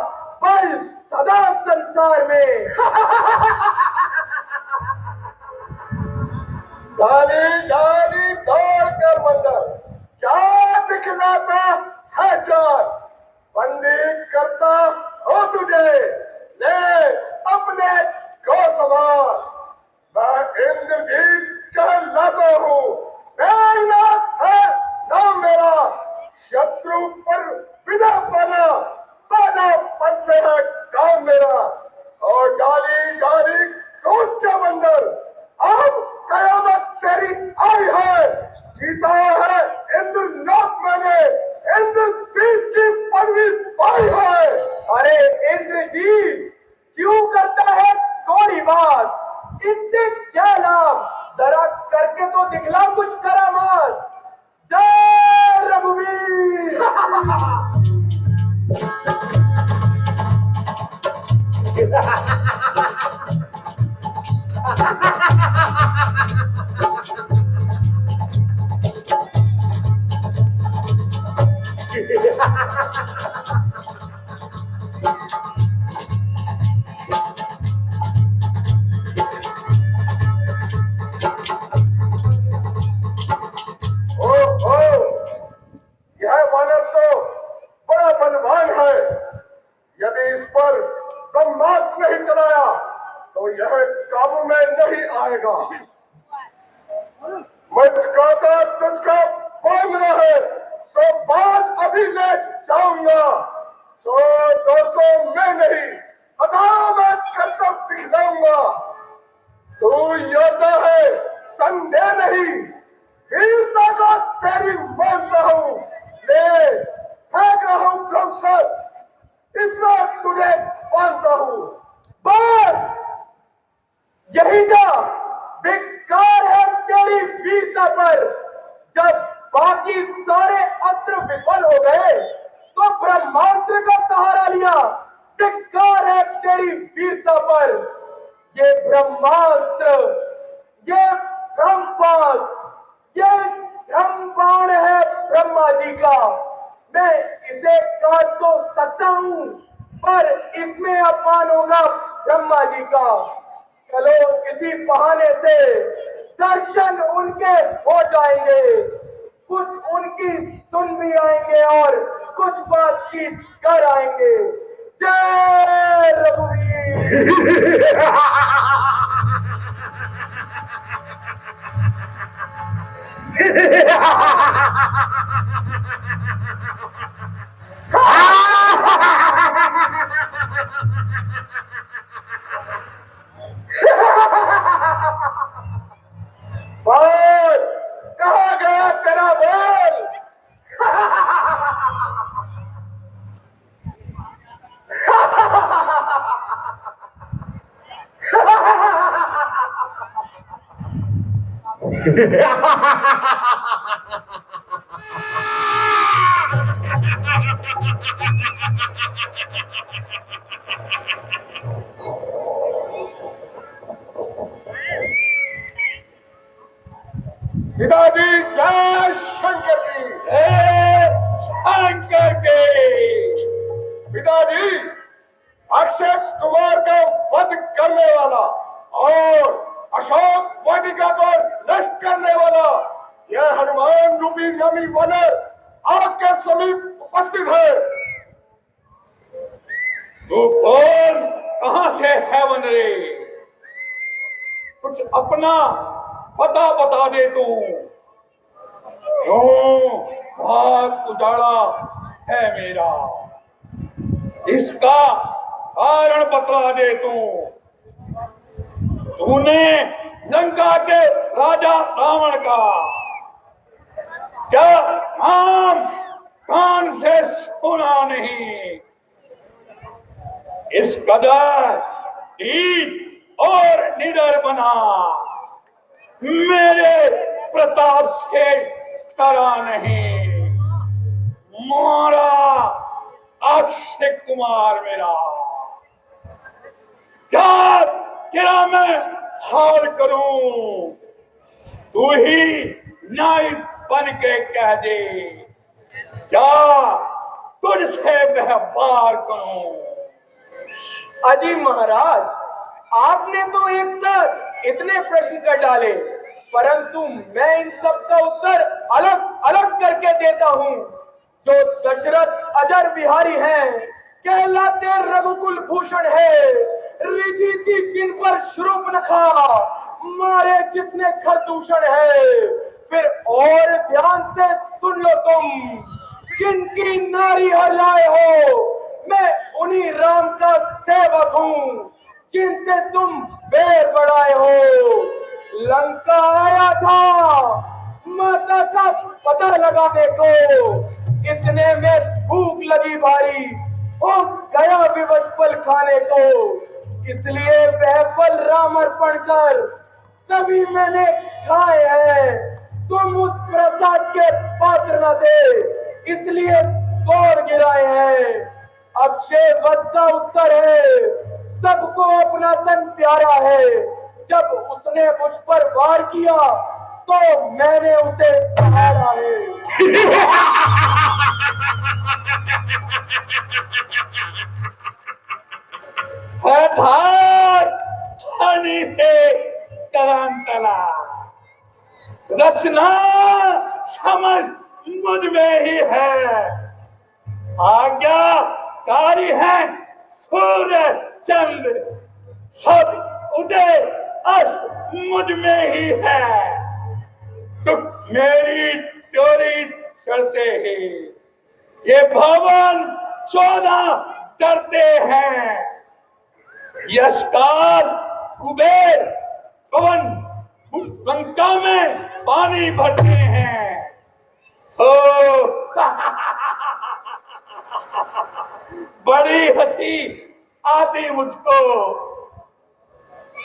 बल सदा संसार में? डाली डाली दौड़ कर बंदर, क्या दिखलाता है चार? शत्रु पर विजय पाना पहला पद से है काम मेरा। और डाली डाली कूद के बंदर, अब कयामत तेरी आई है। जीता है इंद्रलोक मैंने, इंद्रजीत की पदवी पाई है। अरे इंद्रजीत क्यों करता है थोड़ी बात, इससे क्या लाभ, जरा करके तो दिखला कुछ करामात। जय रघुवीर। यह वानर तो बड़ा बलवान है। यदि इस पर ब्रह्मास्त्र नहीं चलाया तो यह काबू में नहीं आएगा। मुझको तो तुझको मांगना है, सो बात अभी ले जाऊंगा। 100-200 में नहीं, 1000 में करतब दिखलाऊंगा। तू योद्धा है संदेह नहीं, वीरता को तेरी मानता हूँ। ले फेंक रहा हूँ ब्रह्मास्त्र, इसमें तुझे मानता हूँ। बस यही था, बेकार है तेरी वीरता पर। जब बाकी सारे अस्त्र विफल हो गए तो ब्रह्मास्त्र का सहारा लिया। बेकार है तेरी वीरता पर। ये ब्रह्मास्त्र, ये ब्रह्मपास, ये ब्रह्मबाण है ब्रह्मा जी का। मैं इसे काट तो सकता हूँ, पर इसमें अपमान होगा ब्रह्मा जी का। चलो इसी बहाने से दर्शन उनके हो जाएंगे, कुछ उनकी सुन भी आएंगे और कुछ बातचीत कर आएंगे। जय रघुवीर। बोल, कहाँ गया तेरा बोल? पिताजी जय शंकर की। शंकर के पिताजी, अक्षय कुमार का वध करने वाला और अशोक वाटिका को नष्ट करने वाला यह हनुमान रूपी नमी वानर आपके समीप उपस्थित है। तो बोल, कहां से है वनरे? कुछ अपना पता बता दे तू। क्यों भाग उजाड़ा है मेरा, इसका कारण बता दे तू। तूने लंका के राजा रावण का क्या नाम कान से सुना नहीं? इस कदर नीच और निडर बना, मेरे प्रताप से डरा नहीं। मारा अक्षय कुमार मेरा, क्या तेरा मैं हाल करूं? तू ही न्याय बन के कह दे, क्या तुझसे व्यवहार करूं? अजी महाराज, आपने तो एक साथ इतने प्रश्न कर डाले, परंतु मैं इन सब का उत्तर अलग अलग करके देता हूँ। जो दशरथ अजर बिहारी हैं, कहलाते रघुकुल भूषण है। ऋषि थी जिन पर शूर्पणखा, मारे जिसने खरदूषण है। फिर और ध्यान से सुन लो तुम, जिनकी नारी हलाए हो, मैं उन्हीं राम का सेवक हूँ जिनसे तुम बैर बढ़ाए हो। लंका आया था माता का पता लगाने को, इतने में भूख लगी भारी, हो गया विवश फल खाने को। इसलिए वह फल राम अर्पण कर तभी मैंने खाए हैं। तुम उस प्रसाद के पात्र न थे, इसलिए तोड़ गिराए हैं। अक्षय वध का उत्तर है, सबको अपना तन प्यारा है। जब उसने मुझ पर वार किया तो मैंने उसे सहारा है। धनी से करांतला, रचना समझ मुझ में ही है, आज्ञाकारी है सूर्य चंद्र, सब उदय अस्त मुझ में ही है। तो मेरी चोरी करते ही ये भवन 14 डरते हैं। यशकाल कुबेर पवन लंका में पानी भरते हैं। बड़ी हंसी आती मुझको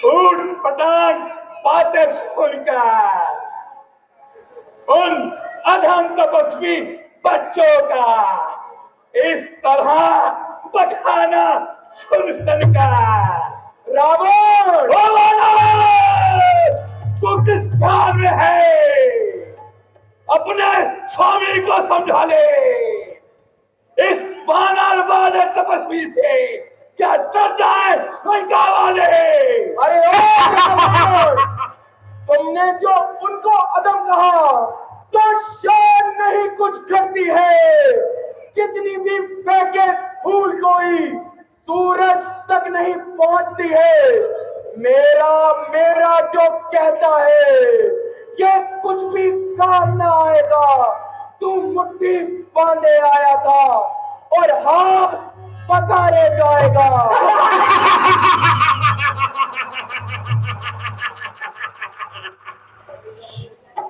ऊट पटांग बातें सुनकर उन अधम तपस्वी बच्चों का। इस तरह बखाना सुन सुनकर रावण तू किस ध्यान में है, अपने स्वामी को समझा ले। इस बानर वाले तपस्वी से क्या डरता है लंका वाले? अरे तुमने जो उनको अदम कहा सो शान नहीं कुछ करती है। कितनी भी फेंके फूल कोई सूरज तक नहीं पहुंचती है। मेरा जो कहता है ये कुछ भी काम ना आएगा। तू मुट्ठी बांधे आया था और हाथ पसारे जाएगा।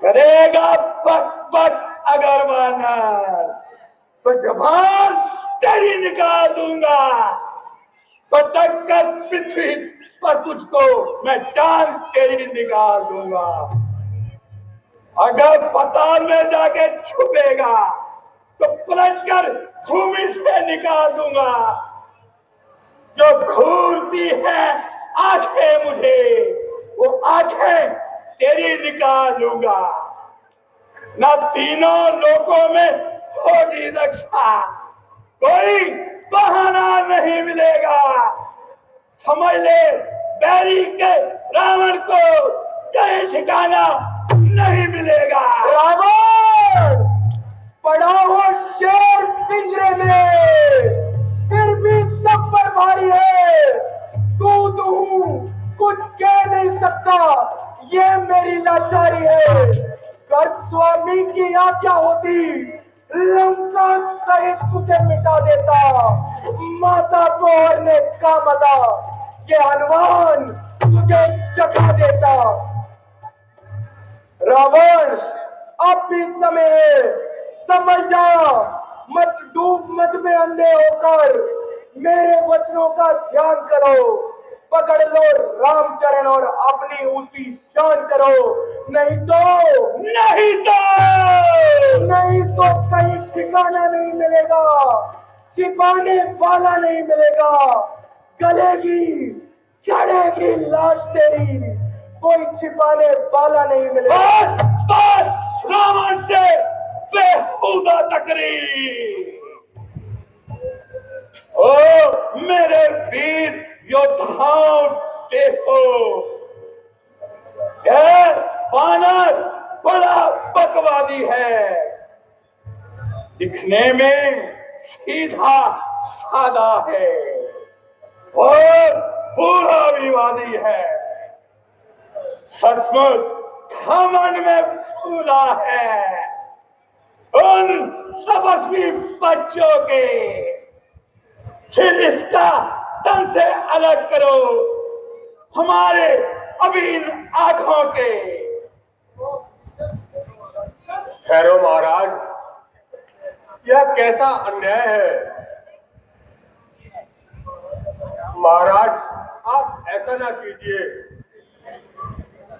करेगा पक पक अगर वानर तो जबान तेरी निकाल दूंगा। पटक कर पृथ्वी पर तुझको मैं जान तेरी निकाल दूंगा। अगर पाताल में जाके छुपेगा तो पलट कर भूमि से निकाल दूंगा। जो घूरती है आंखें मुझे वो आंखें तेरी निकाल दूंगा। ना तीनों लोकों में होगी रक्षा, कोई बहाना नहीं मिलेगा। समझ ले बैरी के रावण को कहीं ठिकाना नहीं मिलेगा। रावण पड़ा हो शेर पिंजरे में, फिर भी सब पर भारी है। तू कुछ कह नहीं सकता, ये मेरी लाचारी है। कर स्वामी की आज्ञा होती लंका सहित तुझे मिटा देता। माता को हरने का मजा ये हनुमान तुझे चखा देता। रावण अब भी समय है, समझ जा। मत डूब मत में अंधे होकर मेरे वचनों का ध्यान करो। पकड़ लो रामचरण और अपनी ऊंची शान करो, नहीं तो कहीं ठिकाना नहीं मिलेगा, छिपाने वाला नहीं मिलेगा। गलेगी सड़ेगी लाश तेरी, कोई छिपाने वाला नहीं मिलेगा। बस रावण से बेहुदा तकरीर। ओ मेरे वीर योद्धाओं देखो, यह वानर बड़ा बकवादी है। दिखने में सीधा सादा है और पूरा विवादी है। सचमुच घमंड में फूला है। उन तपस्वी बच्चों के सिर इसका तन से अलग करो, हमारे अभी आंखों के। ठहरो महाराज, यह कैसा अन्याय है। महाराज आप ऐसा ना कीजिए,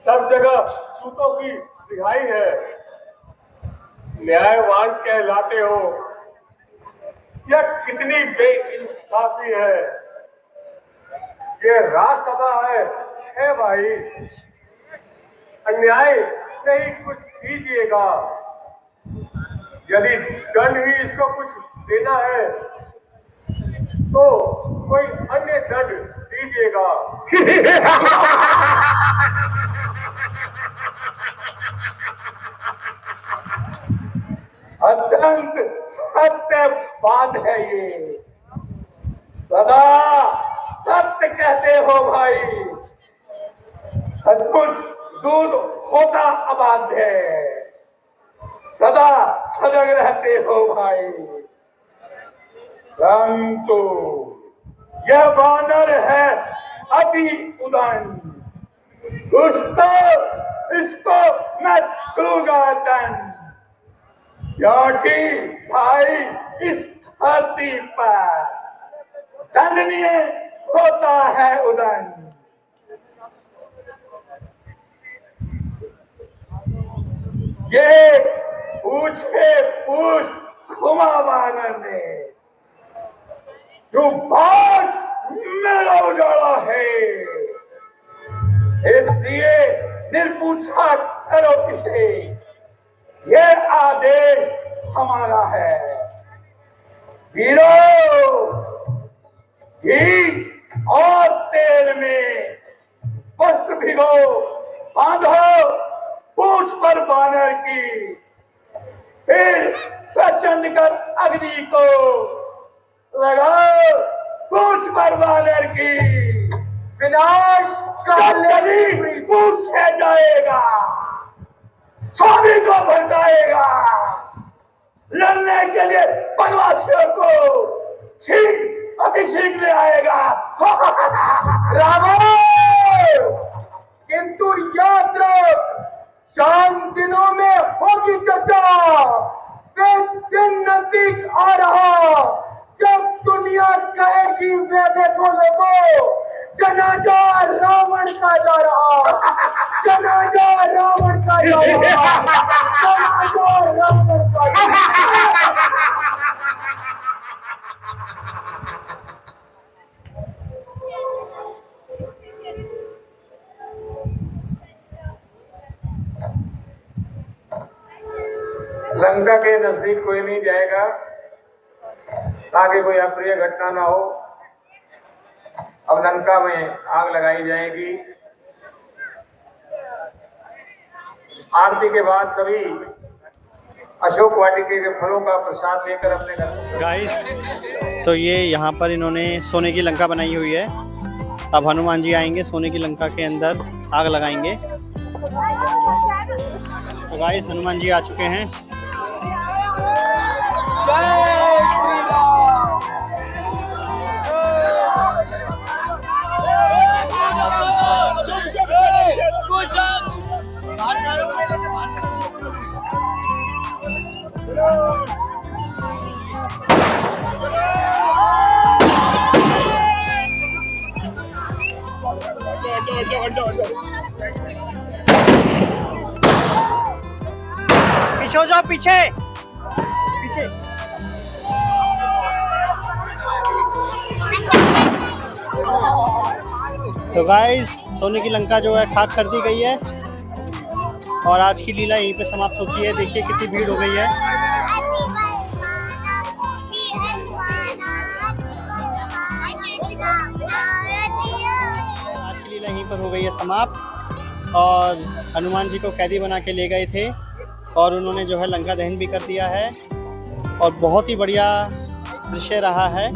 सब जगह सूतों की रिहाई है, न्यायवान कहलाते हो। यह कितनी बेइंसाफी है। ये राजसभा है भाई, अन्याय नहीं कुछ कीजिएगा। यदि दंड ही इसको कुछ देना है तो कोई अन्य दंड दीजिएगा। अत्यंत सत्य बात है ये, सदा सत्य कहते हो भाई। सचमुच दूध होता अबाध्य, सदा सजग रहते हो भाई। परंतु यह वानर है अति उदंड, कुछ तो इसको न दूंगा दंड, क्योंकि भाई इस धरती पर दंडनीय होता है उदंड। ये पूछे पूछ घुमा वानर ने, जो भाग मेरा उजाला है, इसलिए निर्पूछा करो इसे, ये आदेश हमारा है। वीरों, घी और तेल में वस्त्र भिगो, बांधो पूछ पर वानर की, फिर प्रचंड कर अग्नि को लगाओ पूछ पर वानर की। विनाश काली पूछ से जाएगा, स्वामी को भड़काएगा, लड़ने के लिए वनवासियों को अति शीघ्र आएगा। रावण, किंतु याद रख, शाम दिनों में होगी चर्चा। वे दिन नजदीक आ रहा जब दुनिया कहेगी वे देखो लोगों, जनाजा रावण का जा रहा, जनाजा रावण का जा रहा, जनाजा रावण का जा रहा। लंका के नजदीक कोई नहीं जाएगा ताकि कोई अप्रिय घटना ना हो। अब लंका में आग लगाई जाएगी। आरती के बाद सभी अशोक वाटिके के फलों का प्रसाद लेकर अपने घर। गाइस, तो ये यहाँ पर इन्होंने सोने की लंका बनाई हुई है। अब हनुमान जी आएंगे, सोने की लंका के अंदर आग लगाएंगे। तो गाइस, हनुमान जी आ चुके हैं। पीछे हो जाओ, पीछे पीछे। तो गाइस, सोने की लंका जो है खाक कर दी गई है और आज की लीला यहीं पे समाप्त होती है। देखिए कितनी भीड़ हो गई है। आज की लीला यहीं पर हो गई है समाप्त और हनुमान जी को कैदी बना के ले गए थे और उन्होंने जो है लंका दहन भी कर दिया है और बहुत ही बढ़िया दृश्य रहा है।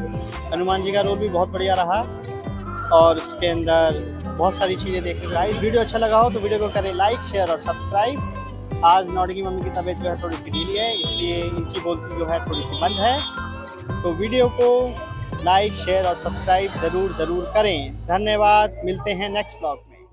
हनुमान जी का रोल भी बहुत बढ़िया रहा और उसके अंदर बहुत सारी चीज़ें देखने को। इस वीडियो अच्छा लगा हो तो वीडियो को करें लाइक, शेयर और सब्सक्राइब आज नौडी की मम्मी की तबीयत जो है थोड़ी सी ढीली है, इसलिए इनकी बोलती जो है थोड़ी सी बंद है। तो वीडियो को लाइक, शेयर और सब्सक्राइब ज़रूर करें। धन्यवाद, मिलते हैं नेक्स्ट ब्लॉग में।